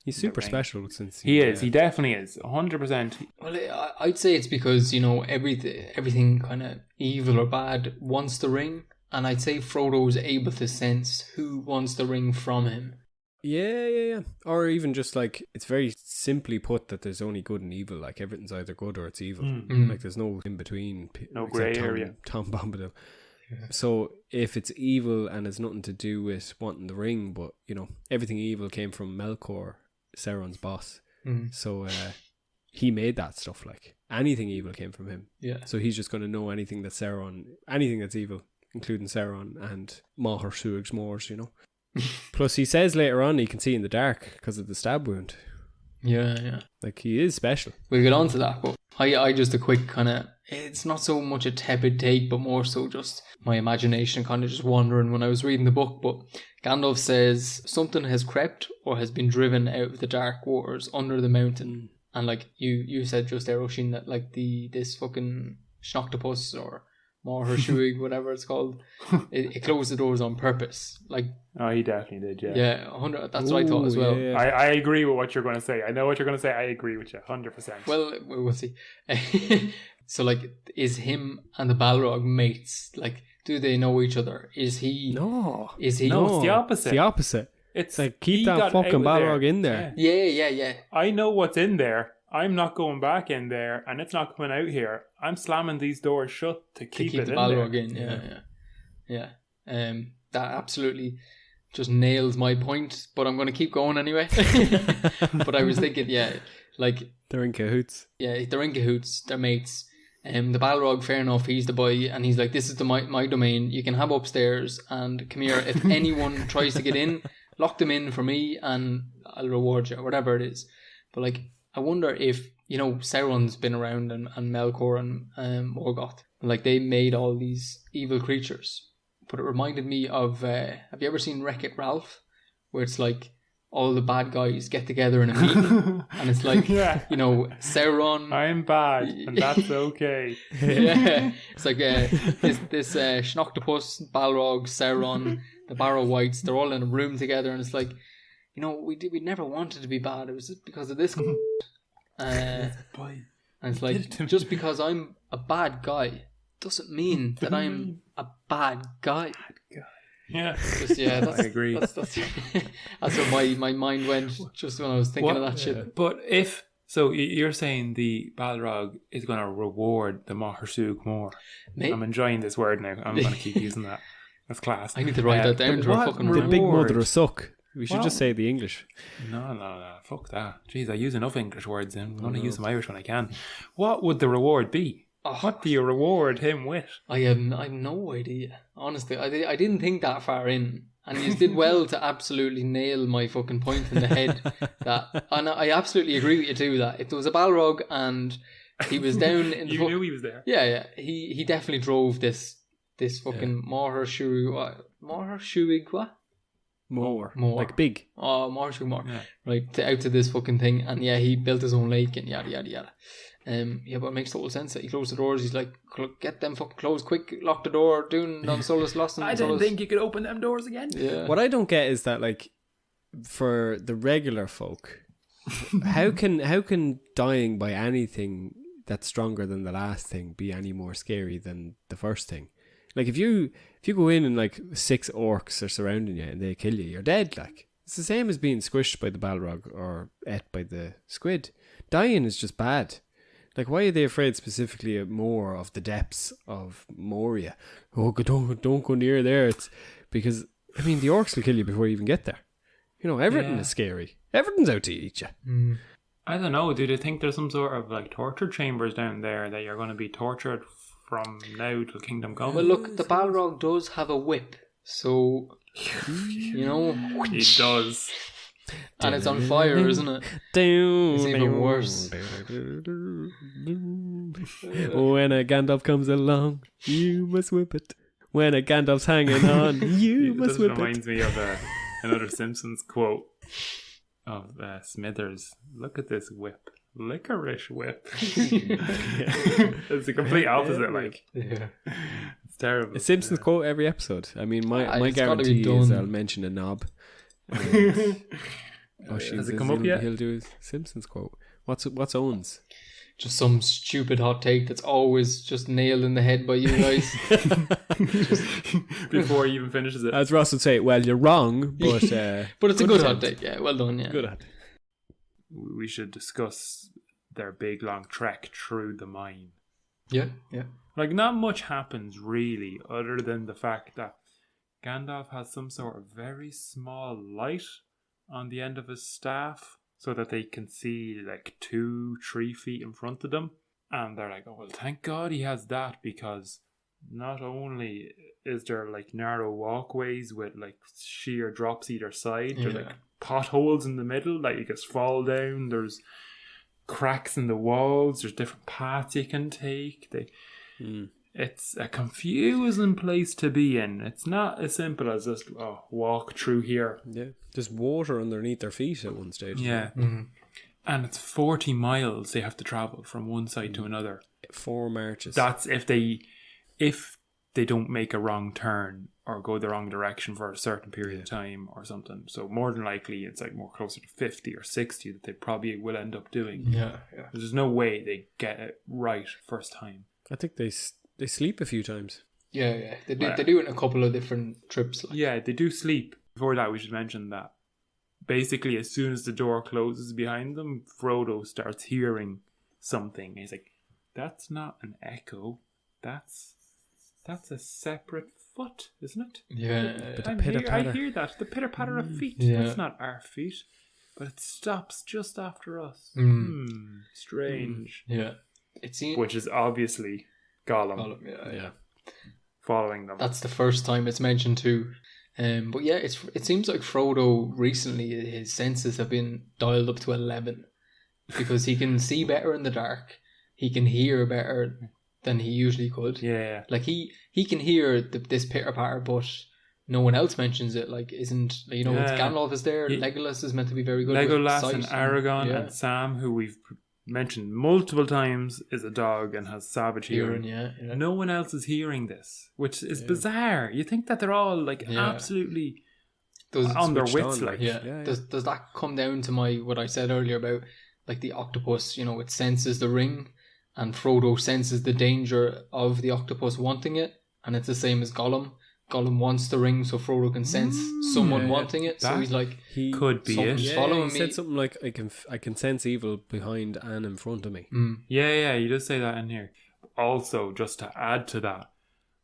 he's super Right. special since He is. He definitely is. 100%. Well, I'd say it's because, everything kind of evil or bad wants the ring. And I'd say Frodo is able to sense who wants the ring from him. Yeah. Or even just like, it's very simply put that there's only good and evil. Like, everything's either good or it's evil. Like, there's no in between. No except grey Tom, area. Tom Bombadil. So if it's evil and it's nothing to do with wanting the ring, but everything evil came from Melkor, Sauron's boss. So he made that stuff. Like anything evil came from him. Yeah. So he's just going to know anything that's evil, including Sauron and Maher Suig's Moors. Plus, he says later on he can see in the dark because of the stab wound. Yeah. Like, he is special. We'll get on to that, but I just a quick kind of, it's not so much a tepid take, but more so just my imagination kind of just wandering when I was reading the book. But Gandalf says something has crept or has been driven out of the dark waters under the mountain. And like you said just there, Oisin, that like this fucking Schnoktopus or Maher Shuig, whatever it's called, it closed the doors on purpose. Like, oh, he definitely did, yeah. Yeah, 100. That's what I thought as well. Yeah. I agree with what you're going to say. I know what you're going to say. I agree with you 100%. Well, we'll see. So, like, is him and the Balrog mates? Like, do they know each other? Is he? No. Is he? No, it's the opposite. It's the opposite. It's like, keep he that got fucking out of Balrog there. in there. Yeah. I know what's in there. I'm not going back in there, and it's not coming out here. I'm slamming these doors shut to keep it the in Balrog there. in. Yeah. That absolutely just nails my point, but I'm going to keep going anyway. But I was thinking, like, They're in cahoots. Yeah, they're in cahoots. They're mates. The Balrog, fair enough, he's the boy, and he's like, this is my domain. You can have upstairs, and come here. If anyone tries to get in, lock them in for me, and I'll reward you, whatever it is. But like, I wonder if, Sauron's been around and Melkor and Morgoth. Like, they made all these evil creatures. But it reminded me of, have you ever seen Wreck-It Ralph? Where it's like, all the bad guys get together in a meeting. And it's like, Sauron. I'm bad, and that's okay. Yeah. It's like this Schnoktopus, Balrog, Sauron, the Barrow Whites, they're all in a room together. And it's like, we never wanted to be bad. It was just because of this. And it's like, just because I'm a bad guy doesn't mean that I'm a bad guy. Yeah. That's, I agree. That's where my mind went just when I was thinking of that shit. But you're saying the Balrog is going to reward the Maher Suig more. I'm enjoying this word now. I'm going to keep using that. That's class. I need to write that down to a fucking The reward. big mother of suck. We should just say the English. No. Fuck that. Jeez, I use enough English words then. I'm going to use some Irish when I can. What would the reward be? What do you reward him with? I have no idea. Honestly, I didn't think that far in. And you did well to absolutely nail my fucking point in the head. And I absolutely agree with you too, that if there was a Balrog and he was down in the... You knew he was there. Yeah. He definitely drove this fucking Maher Shuig... Maher Shuig what? More. Like big. Oh, Maher Shuig more. Yeah. Right, out to this fucking thing. And yeah, he built his own lake and yada, yada, yada. But it makes total sense that he closed the doors. He's like, get them fucking closed quick, lock the door, doing on Solus, lost in I didn't think you could open them doors again. Yeah. What I don't get is that, like, for the regular folk, how can dying by anything that's stronger than the last thing be any more scary than the first thing? Like, if you go in and like 6 orcs are surrounding you and they kill you, you're dead. Like, it's the same as being squished by the Balrog or ate by the squid. Dying is just bad. Like, why are they afraid specifically more of the depths of Moria? Oh, don't go near there. It's because, I mean, the orcs will kill you before you even get there. Everything is scary. Everything's out to eat you. I don't know. Do they think there's some sort of like torture chambers down there that you're going to be tortured from now till Kingdom Come? Well, look, the Balrog does have a whip, so he does. And it's on fire, isn't it? It's even worse. When a Gandalf comes along, you must whip it. When a Gandalf's hanging on, you must whip it. This reminds me of another Simpsons quote of Smithers. Look at this whip. Licorice whip. It's the complete opposite, It's terrible. A Simpsons quote every episode. I mean, my guarantee is I'll mention a knob. Has it come up yet? He'll do his Simpsons quote. What's Owen's? Just some stupid hot take that's always just nailed in the head by you guys. Before he even finishes it. As Ross would say, well, you're wrong, but but it's a good hot take. Yeah, well done. Yeah, good hot. We should discuss their big long trek through the mine. Yeah, yeah. Like, not much happens really, other than the fact that Gandalf has some sort of very small light on the end of his staff, so that they can see like 2-3 feet in front of them. And they're like, oh, well, thank God he has that, because not only is there like narrow walkways with like sheer drops either side, there's like potholes in the middle, like you just fall down, there's cracks in the walls, there's different paths you can take. It's a confusing place to be in. It's not as simple as just walk through here. Yeah, there's water underneath their feet at one stage. Yeah. And it's 40 miles they have to travel from one side to another. 4 marches. That's if they don't make a wrong turn or go the wrong direction for a certain period of time or something. So more than likely it's like more closer to 50 or 60 that they probably will end up doing. Yeah. There's no way they get it right first time. I think they sleep a few times. Yeah. They do it in a couple of different trips. Like. Yeah, they do sleep. Before that, we should mention that basically as soon as the door closes behind them, Frodo starts hearing something. He's like, that's not an echo. That's a separate foot, isn't it? Yeah. I hear that. The pitter-patter of feet. Yeah. That's not our feet. But it stops just after us. Strange. Yeah. It seems... Which is obviously Gollum. Yeah. Following them. That's the first time it's mentioned too. But yeah, it seems like Frodo recently, his senses have been dialed up to 11 because he can see better in the dark. He can hear better than he usually could. Yeah. Like he can hear this pitter patter, but no one else mentions it. Like isn't Gandalf is there. Legolas is meant to be very good. Legolas and Aragorn and Sam, who we've mentioned multiple times, is a dog and has savage hearing. No one else is hearing this, which is bizarre. You think that they're all like absolutely on their wits. Like, Does that come down to what I said earlier about like the octopus? You know, it senses the ring, and Frodo senses the danger of the octopus wanting it, and it's the same as Gollum. Gollum wants the ring, so Frodo can sense someone wanting it. So he's like, he could be it. Following he said something like, I can sense evil behind and in front of me. Yeah, he does say that in here. Also, just to add to that,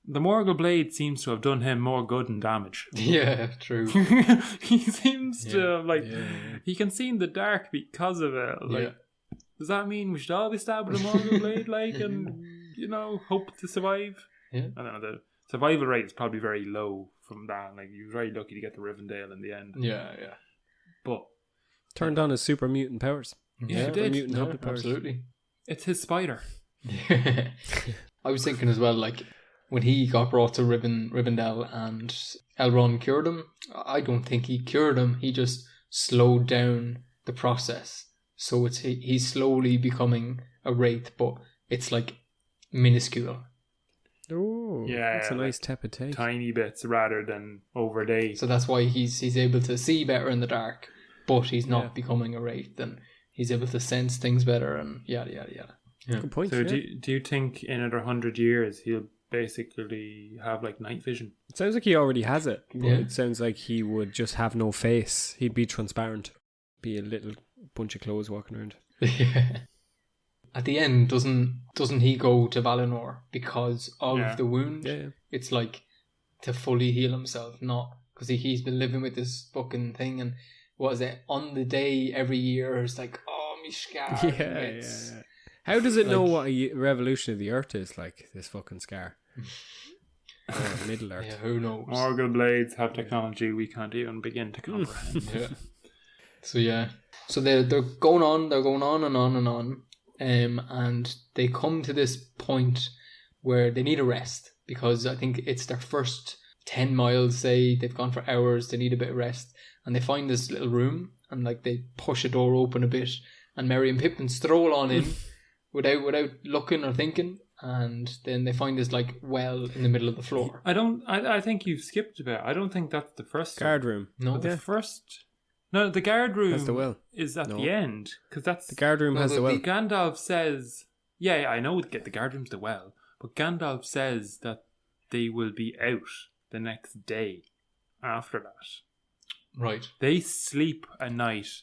the Morgul blade seems to have done him more good than damage. Yeah, true. He seems to he can see in the dark because of it. Like, does that mean we should all be stabbed with a Morgul blade, like, and hope to survive? Yeah, I don't know. The survival rate is probably very low from that. Like, you're very lucky to get the Rivendell in the end. Yeah. But turned on his super mutant powers. Yeah, he did. Mutant hobbit powers. Absolutely. It's his spider. I was thinking as well, like when he got brought to Rivendell and Elrond cured him. I don't think he cured him. He just slowed down the process. So he's slowly becoming a wraith, but it's like minuscule. Oh, yeah, that's a nice tepid take. Tiny bits rather than over days. So that's why he's able to see better in the dark, but he's not becoming a wraith. And he's able to sense things better and yada yada yada. Yeah. Good point. So do you think in another 100 years he'll basically have like night vision? It sounds like he already has it. But it sounds like he would just have no face. He'd be transparent. Be a little bunch of clothes walking around. Yeah. At the end, doesn't he go to Valinor because of the wound? Yeah. It's like to fully heal himself, not because he's been living with this fucking thing. And what is it? On the day every year, it's like, oh, me scar. Yeah. How does it know what a revolution of the earth is like? This fucking scar. Middle Earth. Yeah, who knows? Morgul blades have technology we can't even begin to comprehend. So they're going on and on and on. And they come to this point where they need a rest because I think it's their first 10 miles, say they've gone for hours, they need a bit of rest, and they find this little room and like they push a door open a bit and Merry and Pippin stroll on in without looking or thinking, and then they find this like well in the middle of the floor. I think you've skipped a bit. I don't think that's the first guard room. No, the guard room has the well. Is at the end because that's the guard room has the well. Gandalf says, yeah, I know the guard room's the well, but Gandalf says that they will be out the next day after that. Right. They sleep a night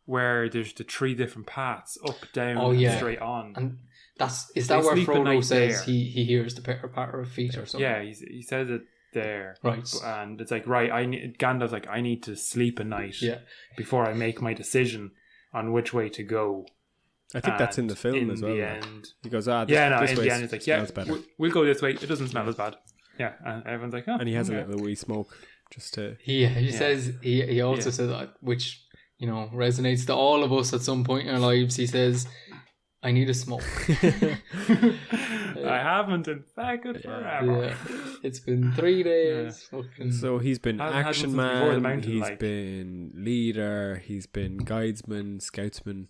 where there's the 3 different paths, up, down, Oh, and yeah. straight on. And is They that where sleep at Frodo night says there. he hears the patter of feet or something? Yeah, he says it there. Right. And it's like, right, Gandalf's like, I need to sleep at night Yeah. before I make my decision on which way to go. I think that's in the film in as well. the like. end. He goes, this, Yeah, no, this in way the end, it's like, yeah, smells better. we'll go this way. It doesn't smell as bad. Yeah, and everyone's like, oh. And he has okay. a little wee smoke just to... He says, he also says that, which, resonates to all of us at some point in our lives. He says, I need a smoke. I haven't in fact forever. Yeah. It's been 3 days. Fucking... So he's been Hasn't action since before the man, mountain, he's like. been leader, he's been guidesman, scoutsman,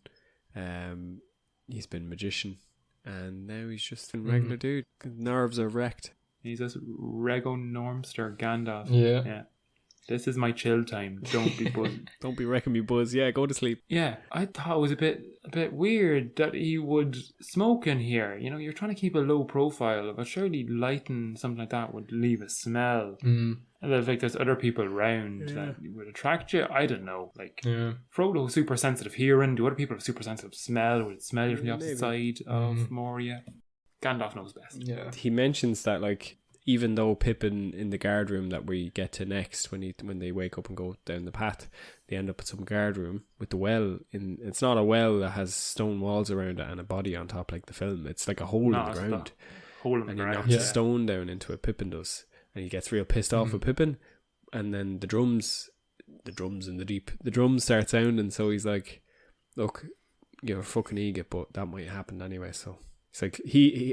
he's been magician, and now he's just a regular dude. Nerves are wrecked. He's this Rego Normster Gandalf. Yeah. This is my chill time. Don't be buzzing. Don't be wrecking me, Buzz. Yeah, go to sleep. Yeah, I thought it was a bit weird that he would smoke in here. You're trying to keep a low profile, but surely lighting something like that would leave a smell. And like there's other people around that would attract you. I don't know. Like Frodo's super sensitive hearing. Do other people have super sensitive smell? Would it smell you from the opposite side of Moria? Gandalf knows best. Yeah. He mentions that, like, even though Pippen in the guard room that we get to next, when they wake up and go down the path, they end up at some guard room with the well in. It's not a well that has stone walls around it and a body on top like the film. It's like a hole in the ground. Hole in the and he ground. knocks a stone down into it. Pippen does, and he gets real pissed off with Pippen. And then the drums in the deep, the drums start sounding. So he's like, "Look, you're a fucking idiot, but that might happen anyway." So. It's like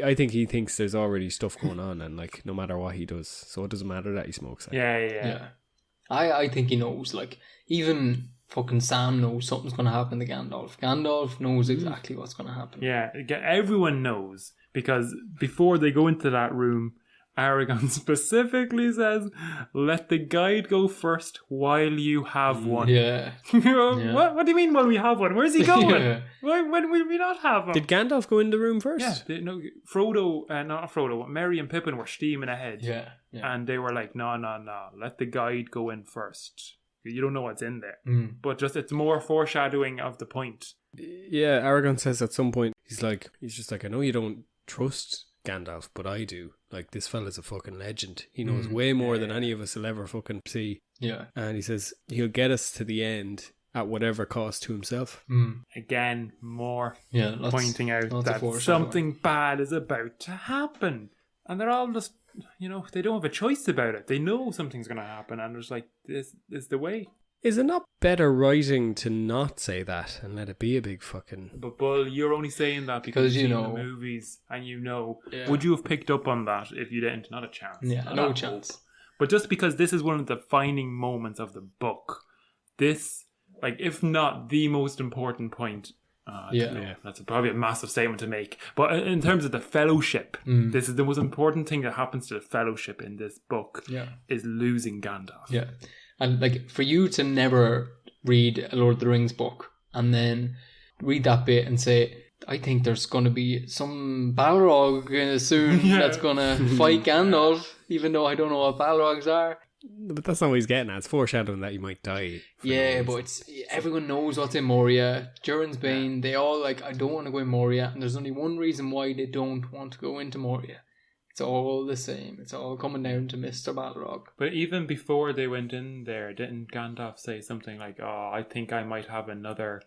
I think he thinks there's already stuff going on, and like no matter what he does, so it doesn't matter that he smokes. Like. Yeah. I think he knows. Like, even fucking Sam knows something's going to happen to Gandalf. Gandalf knows exactly what's going to happen. Yeah, everyone knows, because before they go into that room, Aragorn specifically says, "Let the guide go first while you have one." Yeah. What do you mean while we have one? Where's he going? Yeah. When will we not have him? Did Gandalf go in the room first? Yeah, Frodo, not Frodo, Merry and Pippin were steaming ahead. Yeah. And they were like, no, let the guide go in first. You don't know what's in there. But just, it's more foreshadowing of the point. Yeah, Aragorn says at some point, he's just like, I know you don't trust Gandalf, but I do. Like, this fella's a fucking legend. He knows way more than any of us will ever fucking see. Yeah. And he says he'll get us to the end at whatever cost to himself. Again, more lots, pointing out that something bad is about to happen. And they're all just, they don't have a choice about it. They know something's going to happen, and there's like, this is the way. Is it not better writing to not say that and let it be a big fucking... But Bull, you're only saying that because you've seen the movies, and would you have picked up on that if you didn't? Not a chance. Yeah, no chance. But just because this is one of the defining moments of the book, this, like, if not the most important point, that's probably a massive statement to make. But in terms of the fellowship, this is the most important thing that happens to the fellowship in this book, is losing Gandalf. Yeah. And, like, for you to never read a Lord of the Rings book and then read that bit and say, I think there's going to be some Balrog soon that's going to fight Gandalf, even though I don't know what Balrogs are. But that's not what he's getting at. It's foreshadowing that he might die. Yeah, but everyone knows what's in Moria. Durin's Bane, they all like, I don't want to go in Moria. And there's only one reason why they don't want to go into Moria. It's all the same. It's all coming down to Mr. Balrog. But even before they went in there, didn't Gandalf say something like, I think I might have another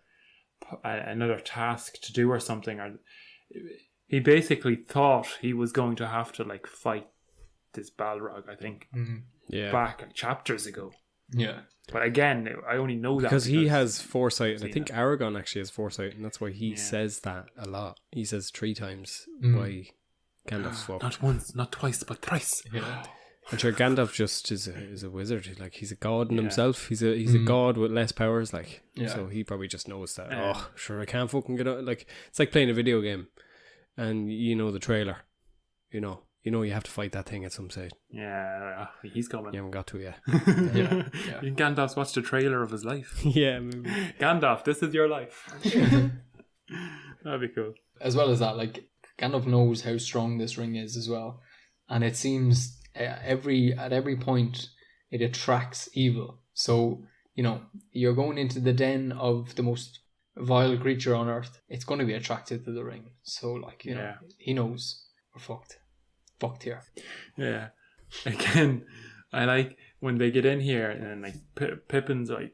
task to do or something? Or he basically thought he was going to have to, like, fight this Balrog, I think, back chapters ago. Yeah. But again, I only know that because he has foresight, and I think Aragorn actually has foresight, and that's why he says that a lot. He says 3 times why Gandalf's swapped. Not once, not twice, but thrice. Yeah. And sure, Gandalf just is a wizard. Like, he's a god in himself. He's a god with less powers. Like, so he probably just knows that. I can't fucking get out. Like, it's like playing a video game, and you know the trailer. You know you have to fight that thing at some stage. Yeah, he's coming. You haven't got to yet. Gandalf's watched the trailer of his life. Yeah, maybe. Gandalf, this is your life. That'd be cool. As well as that, like, Gandalf knows how strong this ring is as well, and it seems at every point it attracts evil. So you're going into the den of the most vile creature on earth, it's going to be attracted to the ring. So, like, you know, Yeah. he knows we're fucked. Fucked here. Yeah. Again, I like when they get in here and like Pippin's like,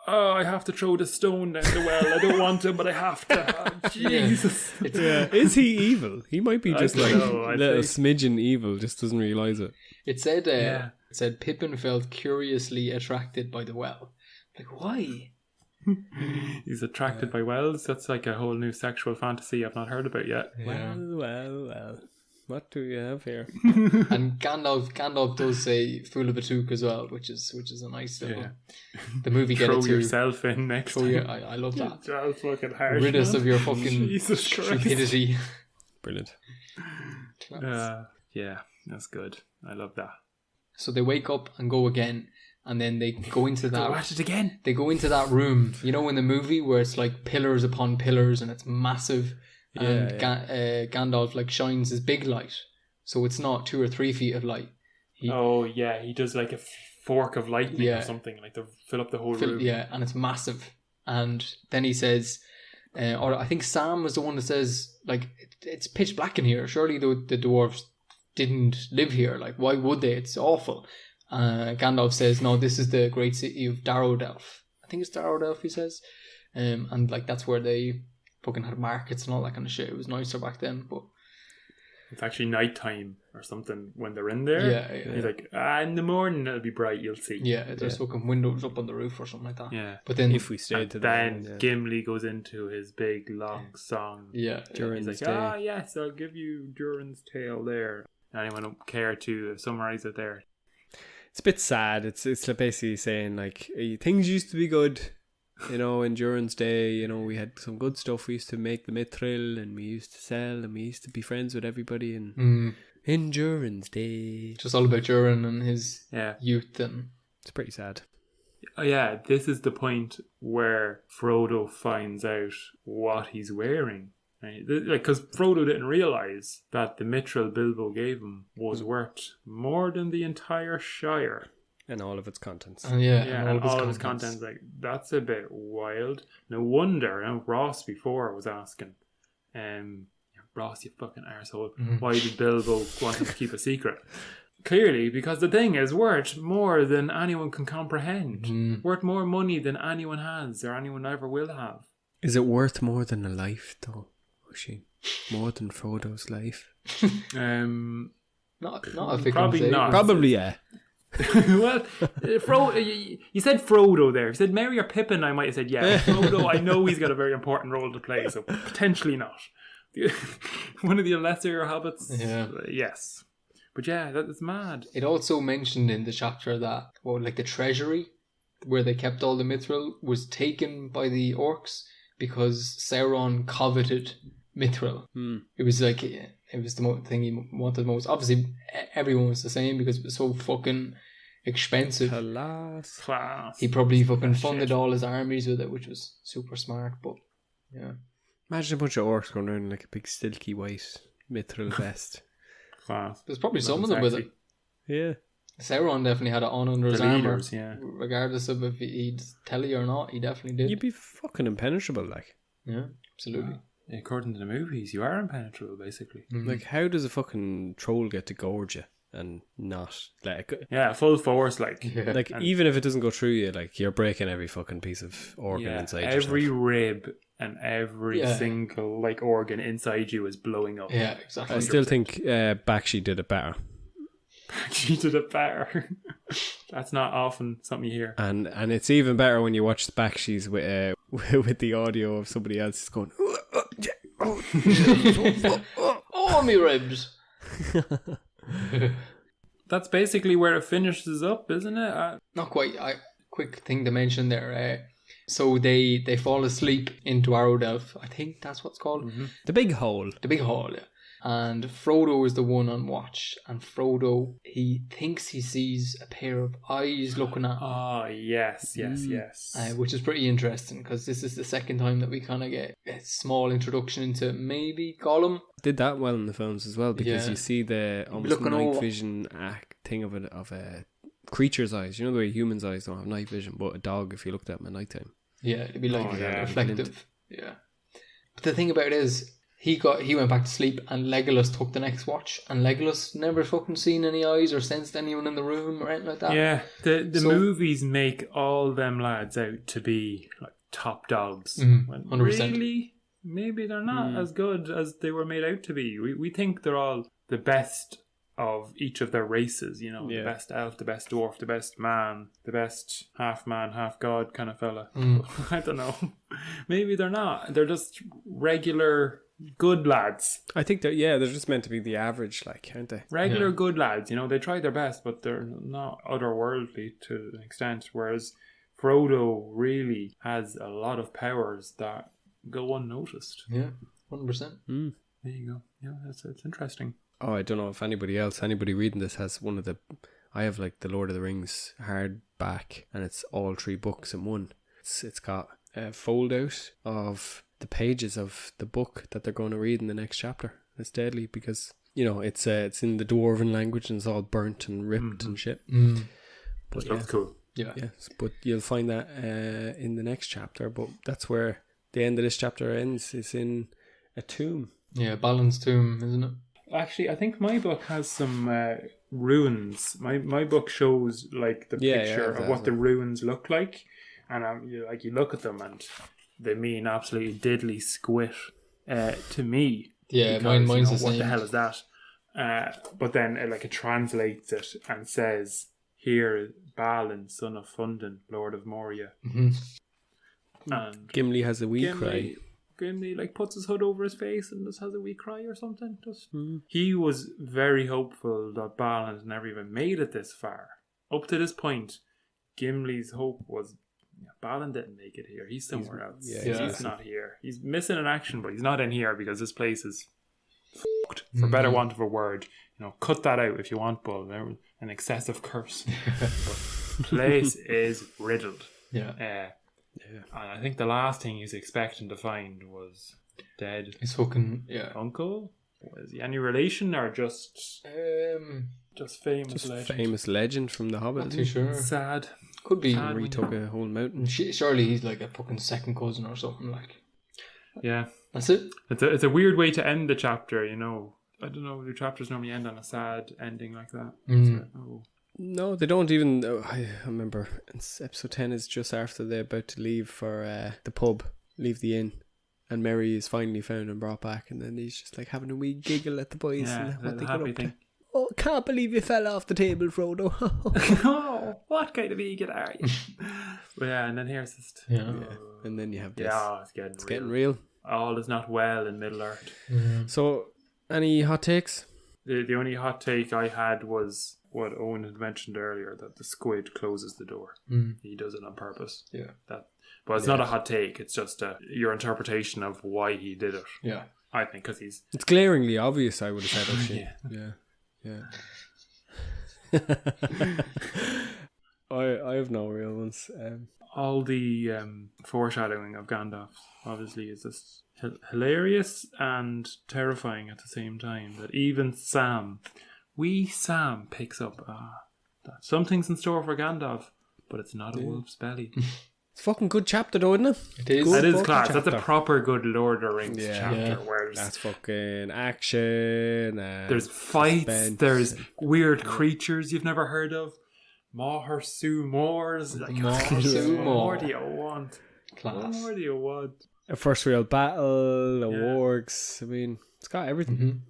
oh, I have to throw the stone down the well. I don't want to, but I have to. Oh, Jesus. Yeah. Is he evil? He might be just like I'd little say. smidgen evil, just doesn't realise it. It said, Yeah. it said Pippin felt curiously attracted by the well. Like, why? He's attracted by wells. That's like a whole new sexual fantasy I've not heard about yet. Well. What do you have here? And Gandalf does say "fool of a took" as well, which is a nice little. Yeah. The movie get Throw it too. yourself in next Throw time. your, I love that. Just fucking harsh. Rid us man. of your fucking Jesus Christ. stupidity. Brilliant. Yeah, that's good. I love that. So they wake up and go again, and then they go into Go that. watch it again. They go into that room, you know, in the movie where it's like pillars upon pillars and it's massive, and Gandalf like shines his big light, so it's not 2 or 3 feet of light. He does like a fork of lightning or something, like to fill up the whole room. Yeah, and it's massive. And then he says, or I think Sam was the one that says, like, it's pitch black in here. Surely the dwarves didn't live here. Like, why would they? It's awful. Gandalf says, no, this is the great city of Darrodelf. I think it's Darrodelf, he says. And like that's where they fucking had markets and all that kind of shit. It was nicer back then, but it's actually nighttime or something when they're in there. Yeah. He's like, in the morning it'll be bright, you'll see. Yeah, there's fucking windows up on the roof or something like that. Yeah. But then If we stayed to then that, Gimli goes into his big long song. yeah, During He's the like, day. yes, I'll give you Durin's tale there. Anyone care to summarize it there? It's a bit sad. It's like basically saying like things used to be good, you know, in Durin's day. You know, we had some good stuff. We used to make the mithril, and we used to sell, and we used to be friends with everybody. And in Durin's day, just all about Durin and his Yeah. youth, and it's pretty sad. Oh, yeah, this is the point where Frodo finds out what he's wearing. Right? Because Frodo didn't realise that the mithril Bilbo gave him was worth more than the entire Shire. And all of its contents. and And all of his contents, like, that's a bit wild. No wonder, and Ross before was asking, Ross, you fucking arsehole, why did Bilbo want him to keep a secret? Clearly, because the thing is worth more than anyone can comprehend. Worth more money than anyone has or anyone ever will have. Is it worth more than a life, though? Oisin? More than Frodo's life? not a fickle Probably savior. not. Probably, yeah. Well, Frodo, you said Frodo there. If you said Merry or Pippin, I might have said yeah. Frodo, I know he's got a very important role to play, so potentially not. One of the lesser hobbits, yes. But yeah, that's mad. It also mentioned in the chapter that, like the treasury where they kept all the mithril was taken by the orcs because Sauron coveted mithril. It was like, it was the thing he wanted most. Obviously, everyone was the same because it was so fucking expensive. Class. He probably fucking funded all his armies with it, which was super smart, but yeah. Imagine a bunch of orcs going around in like a big silky white mithril vest. Class. There's probably some of them with it. Yeah. Sauron definitely had it on under his leaders, armour. yeah. Regardless of if he'd tell you or not, he definitely did. You'd be fucking impenetrable, like. Yeah, absolutely. According to the movies, you are impenetrable, basically. Like, how does a fucking troll get to gorge you and not? Like, Yeah, full force, like. Yeah. like even if it doesn't go through you, like, you're breaking every fucking piece of organ inside every yourself. rib and every single, like, organ inside you is blowing up. Yeah, exactly. I still think Bakshi did it better. She did it better. That's not often something you hear. And it's even better when you watch the Bakshi's with with the audio of somebody else going, Oh, me ribs. That's basically where it finishes up, isn't it? Not quite. Quick thing to mention there. So they fall asleep into Arrodelf. I think that's what it's called. the big hole. The big hall, yeah. And Frodo is the one on watch. And Frodo, he thinks he sees a pair of eyes looking at him. Oh, yes. Which is pretty interesting because this is the second time that we kind of get a small introduction into maybe Gollum. Did that well in the films as well because Yeah. you see the almost Looking night over. vision thing of a creature's eyes. You know the way humans' eyes don't have night vision, but a dog, if you looked at them at night time. Yeah, it'd be like Oh, yeah. reflective. Yeah. But the thing about it is, he went back to sleep and Legolas took the next watch, and Legolas never fucking seen any eyes or sensed anyone in the room or anything like that. Yeah, the movies make all them lads out to be like top dogs. 100%. Really, maybe they're not as good as they were made out to be. We think they're all the best of each of their races, you know, the best elf, the best dwarf, the best man, the best half man, half god kind of fella. I don't know. Maybe they're not. They're just regular good lads. I think they're just meant to be the average, like, aren't they? Regular good lads, you know, they try their best, but they're not otherworldly to an extent. Whereas Frodo really has a lot of powers that go unnoticed. Yeah, 100%. There you go. Yeah, it's interesting. Oh, I don't know if anybody reading this has one of the... I have like the Lord of the Rings hardback, and it's all 3 books in one. It's got a fold out of the pages of the book that they're going to read in the next chapter. It's deadly because, you know, it's in the Dwarven language and it's all burnt and ripped and shit. But that's cool. Yeah. Yes, but you'll find that in the next chapter. But that's where the end of this chapter ends. It's in a tomb. Yeah, Balin's tomb, isn't it? Actually, I think my book has some ruins. My book shows like the picture of what the ruins look like, and you look at them and they mean absolutely diddly squit to me. Yeah, because, mine's the what same. the hell is that? But then it translates it and says, "Here, Balin, son of Fundin, Lord of Moria." And Gimli has a wee cry. Gimli puts his hood over his face and just has a wee cry or something. He was very hopeful that Balin had never even made it this far. Up to this point, Gimli's hope was Balin didn't make it here. He's somewhere else. He's not here. He's missing an action, but he's not in here because this place is fucked, for better want of a word. You know, cut that out if you want, Bull. An excessive curse. But place is riddled. Yeah. And I think the last thing he's expecting to find was dead. His fucking uncle. Was he any relation or just famous legend? Famous legend from the Hobbit. Not too sure. Sad. Could be. He took a whole mountain. Surely he's like a fucking second cousin or something like. Yeah, that's it. It's a weird way to end the chapter. You know, I don't know. Do chapters normally end on a sad ending like that? No, they don't even. I remember episode 10 is just after they're about to leave for the pub, leave the inn, and Merry is finally found and brought back, and then he's just like having a wee giggle at the boys and what they got up to. Oh, can't believe you fell off the table, Frodo. Oh, what kind of eagle are you? And then here's this. And then you have this. Yeah, it's getting real. All is not well in Middle Earth. So, any hot takes? The only hot take I had was what Eoin had mentioned earlier, that the squid closes the door. He does it on purpose. But it's not a hot take. It's just your interpretation of why he did it. Yeah, I think because it's glaringly obvious. I would have said actually. Yeah. I have no real ones. All the foreshadowing of Gandalf obviously is just hilarious and terrifying at the same time. That even Sam picks up that something's in store for Gandalf, but it's not a wolf's belly. It's a fucking good chapter though, isn't it? It is. That is class. That's a proper good Lord of the Rings chapter. Where that's fucking action. There's fights. Suspense. There's weird creatures you've never heard of. More Sue Moors. More do you want? Class. What more do you want? A first real battle, orcs. I mean, it's got everything.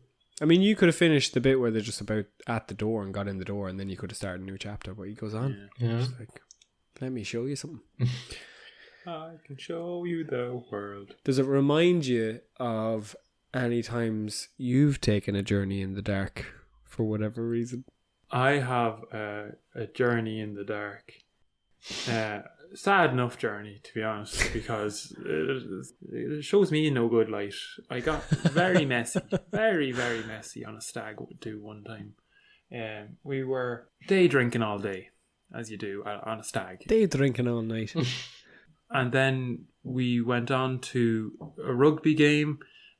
I mean, you could have finished the bit where they're just about at the door and got in the door, and then you could have started a new chapter. But he goes on. Just like, let me show you something. I can show you the world. Does it remind you of any times you've taken a journey in the dark for whatever reason? I have a journey in the dark. Sad enough journey, to be honest, because it shows me in no good light. I got very messy, very, very messy on a stag do one time. We were day drinking all day, as you do on a stag. Day drinking all night. And then we went on to a rugby game,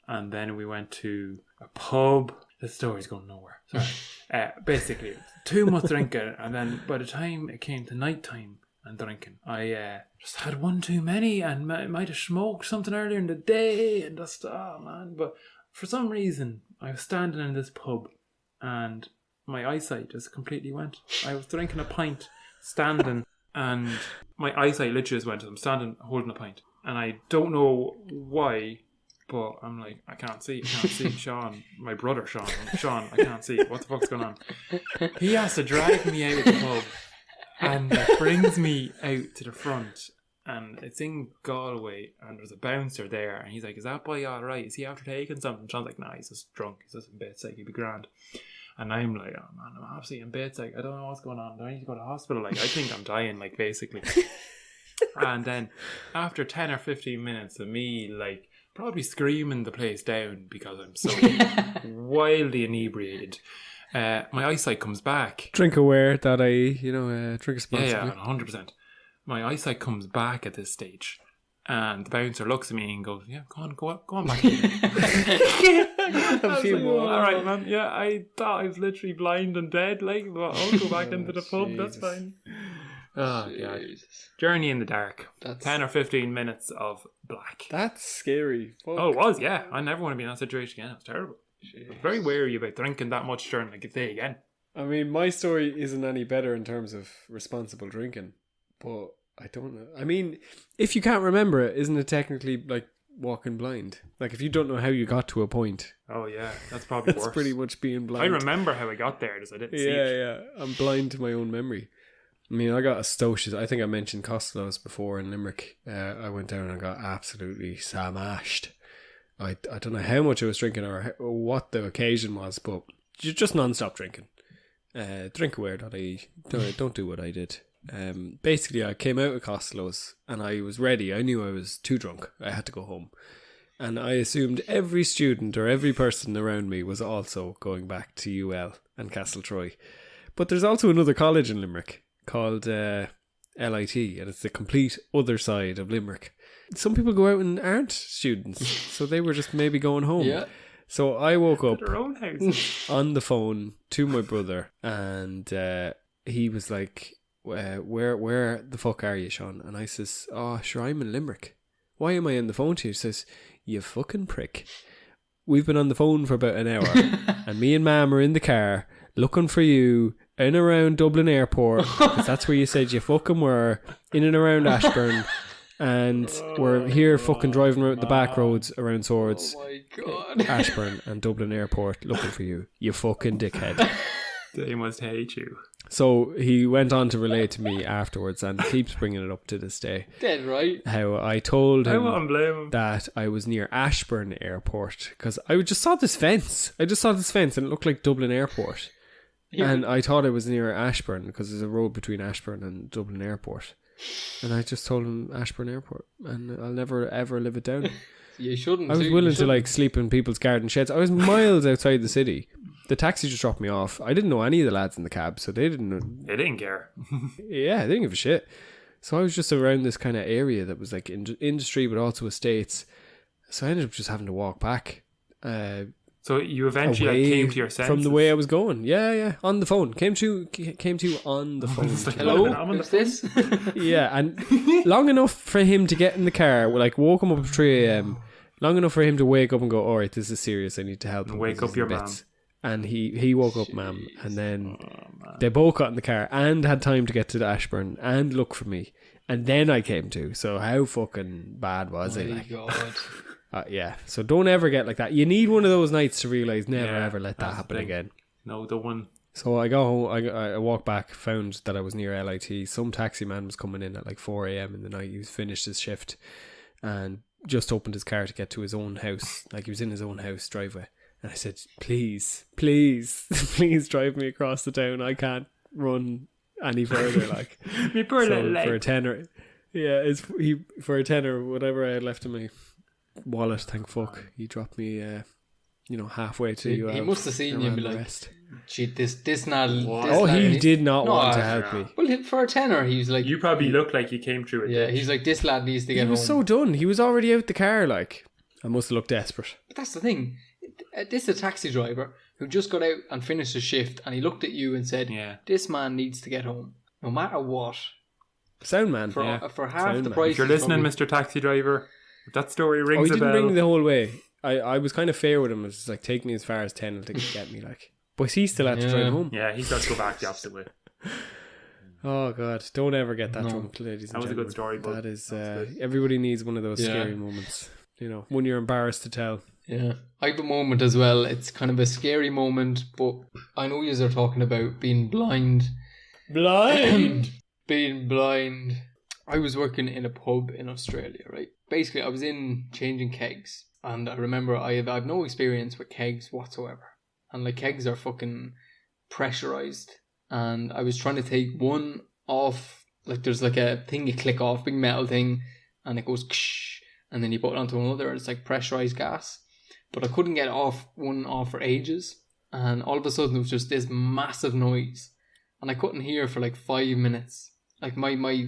and then we went to a pub. The story's going nowhere. Sorry. Basically, too much drinking, and then by the time it came to night time, and drinking. I just had one too many and might have smoked something earlier in the day and just, oh man. But for some reason, I was standing in this pub and my eyesight just completely went. I was drinking a pint, standing, and my eyesight literally just went. I'm standing holding a pint. And I don't know why, but I'm like, I can't see. Seán, my brother Seán, I can't see. What the fuck's going on? He has to drag me out of the pub and brings me out to the front. And it's in Galway, and there's a bouncer there. And he's like, is that boy all right? Is he after taking something? Sean's like, nah, he's just drunk. He's just a bit sick. He'd be grand. And I'm like, oh man, I'm absolutely in bed. Like, I don't know what's going on. Do I need to go to the hospital? Like, I think I'm dying, like, basically. And then after 10 or 15 minutes of me, like, probably screaming the place down because I'm so wildly inebriated, my eyesight comes back. Drink aware that drink responsibly. Yeah, 100%. My eyesight comes back at this stage. And the bouncer looks at me and goes, yeah, go on back in. All right, man. Yeah, I thought I was literally blind and dead, like, but I'll go back into the pub, that's fine. Oh, God. Journey in the dark. That's 10 or 15 minutes of black. That's scary. Fuck. Oh, it was, yeah. I never want to be in that situation again. It was terrible. I'm very wary about drinking that much during like a day again. I mean, my story isn't any better in terms of responsible drinking, but I don't know. I mean, if you can't remember it, isn't it technically like walking blind? Like, if you don't know how you got to a point. Oh, yeah. That's probably worse. That's pretty much being blind. I remember how I got there, just I didn't see it. Yeah. I'm blind to my own memory. I mean, I got a stouches. I think I mentioned Costello's before in Limerick. I went down and got absolutely smashed. I don't know how much I was drinking or what the occasion was, but just non-stop drinking. Drinkaware.ie. Don't do what I did. Basically, I came out of Costello's and I was ready. I knew I was too drunk. I had to go home. And I assumed every student or every person around me was also going back to UL and Castletroy. But there's also another college in Limerick called LIT, and it's the complete other side of Limerick. Some people go out and aren't students, so they were just maybe going home. Yeah. So I woke up their own house on the phone to my brother, and he was like, where the fuck are you, Seán? And I says, oh, sure, I'm in Limerick. Why am I on the phone to you? He says, you fucking prick. We've been on the phone for about an hour, and me and Mam are in the car looking for you in and around Dublin Airport, because that's where you said you fucking were, in and around Ashburn, and we're here fucking driving around the back roads around Swords, Oh my God. Ashburn and Dublin Airport looking for you, you fucking dickhead. They must hate you. So he went on to relate to me afterwards, and keeps bringing it up to this day. Dead right. How I told him that I was near Ashburn Airport, because I just saw this fence. And it looked like Dublin Airport. Yeah. And I thought I was near Ashburn because there's a road between Ashburn and Dublin Airport. And I just told him Ashburn Airport, and I'll never ever live it down. You shouldn't. I was willing to like sleep in people's garden sheds. I was miles outside the city. The taxi just dropped me off. I didn't know any of the lads in the cab, so they didn't know. They didn't care. Yeah, they didn't give a shit. So I was just around this kind of area that was like industry, but also estates. So I ended up just having to walk back. So you eventually came to your senses from the way I was going. Yeah, on the phone. Came to on the phone. Hello, who's this? Yeah, and long enough for him to get in the car. Like, woke him up at 3 a.m. Long enough for him to wake up and go, all right, this is serious. I need to help him. Wake up your mum. And he woke up Mam, and then they both got in the car and had time to get to the Ashburn and look for me. And then I came to. So how fucking bad was it? My God. Yeah, so don't ever get like that. You need one of those nights to realise never ever let that happen again. No, the one. So I got home, I walked back, found that I was near LIT. Some taxi man was coming in at like 4 a.m. in the night. He was finished his shift and just opened his car to get to his own house. Like, he was in his own house driveway. And I said, please drive me across the town. I can't run any further. Like, me poor little leg. For a tenner. Yeah, for a tenner, whatever I had left in my wallet, thank fuck, he dropped me halfway to he must have seen you and be like, gee, this lad. He did not want to help me. Well, for a tenner, he was like, you probably look like you came through it. Yeah, he's like, this lad needs to get home. He was so done. He was already out the car. Like, I must have looked desperate. But that's the thing. This is a taxi driver who just got out and finished his shift, and he looked at you and said, this man needs to get home. No matter what, Sound man. for Yeah. for half Sound the man. price. If you're he's listening, probably- Mr. Taxi Driver, if that story Oh, rings he a didn't bell. bring me the whole way. I was kind of fair with him. It was like, take me as far as 10 and get me, like. But he still had to drive home. Yeah, he's got to go back the opposite way. Oh God! Don't ever get that No. drunk, ladies and That was a gentlemen. good story, but That is. that was good. Everybody needs one of those Yeah. scary moments. You know, when you're embarrassed to tell. Yeah, I have a moment as well. It's kind of a scary moment, but I know you are talking about being blind. Being blind. I was working in a pub in Australia, right? Basically, I was in changing kegs, and I remember I've no experience with kegs whatsoever, and like kegs are fucking pressurized, and I was trying to take one off. Like there's like a thing you click off, big metal thing, and it goes, ksh, and then you put it onto another, and it's like pressurized gas. But I couldn't get one off for ages, and all of a sudden it was just this massive noise, and I couldn't hear for like 5 minutes. Like my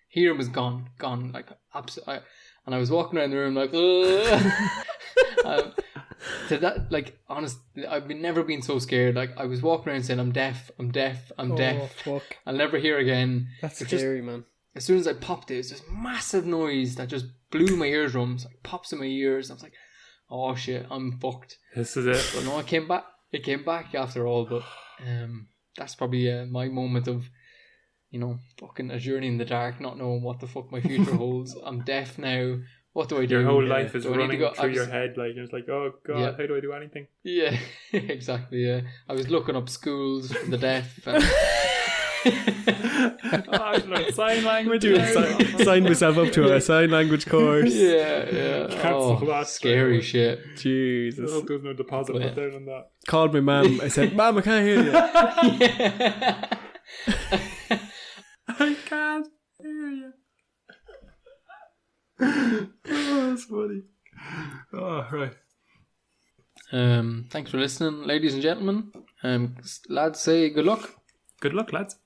hearing was gone, like absolutely. And I was walking around the room like, to that, like, honestly, I've never been so scared. Like I was walking around saying, "I'm deaf, I'm deaf, I'm deaf. Fuck! I'll never hear again." That's It just- scary, man. As soon as I popped it, was this massive noise that just blew my eardrums, like pops in my ears. I was like, "Oh shit, I'm fucked." This is it. But no, it came back. It came back after all. But that's probably my moment of, fucking a journey in the dark, not knowing what the fuck my future holds. I'm deaf now. What do I do? Your whole life is Do I need to running go- through I your was- head. Like, it's like, oh God, Yeah. how do I do anything? Yeah, exactly. Yeah, I was looking up schools for the deaf. And I learned sign language. Signed myself up to a sign language course. yeah. Cancel Oh, that scary straight shit. Jesus. I hope there's no deposit Yeah. put down on that. Called my mum. I said, "Mum, I can't hear you." I can't hear you. Oh, that's funny. Oh, right. Thanks for listening, ladies and gentlemen. Lads, say good luck. Good luck, lads.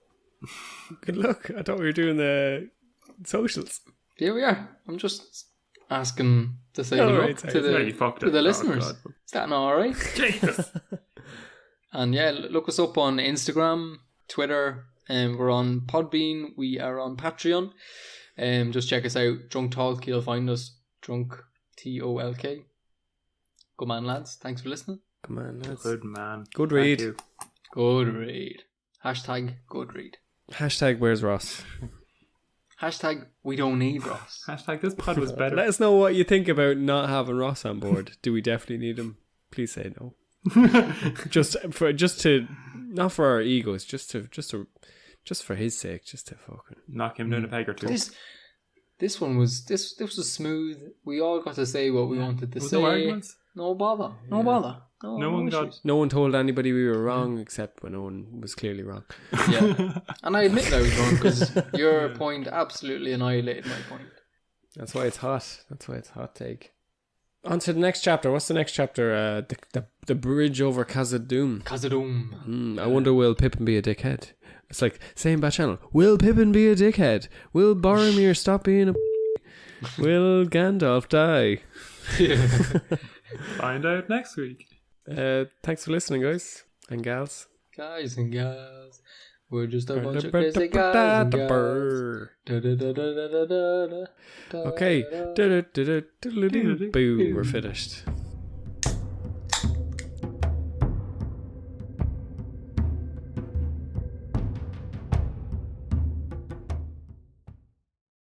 Good luck. I thought we were doing the socials. Here we are. I'm just asking to say All good right, luck sorry. to Yeah, you the fucked to it. the Oh, listeners. God. Is that not alright? Jesus. And yeah, look us up on Instagram, Twitter, and we're on Podbean. We are on Patreon. Just check us out. Drunk Tolk, you'll find us. Drunk TOLK. Good man, lads. Thanks for listening. Come on, lads. Good man. Good Thank read. you. Good read. Hashtag good read. Hashtag where's Ross? Hashtag we don't need Ross. Hashtag this pod was better. Let us know what you think about not having Ross on board. Do we definitely need him? Please say no. just to not for our egos, just for his sake, just to fucking Knock him down a peg or two. This one was this was smooth. We all got to say what we wanted to Was say. no arguments? No bother. No bother. No one got- issues. no one told anybody we were wrong except when Owen was clearly wrong. Yeah. And I admit that I was wrong because your point absolutely annihilated my point. That's why it's hot. That's why it's hot take. On to the next chapter. What's the next chapter? The bridge over Khazad-dûm. Khazad-dûm. I wonder, will Pippen be a dickhead? It's like saying bad channel. Will Pippen be a dickhead? Will Boromir stop being a Will Gandalf die? Find out next week. Thanks for listening, guys and gals. Guys and gals, we're just a bunch of crazy guys and gals. Da-da-da-da-da-da-da. Okay. Boom, we're finished.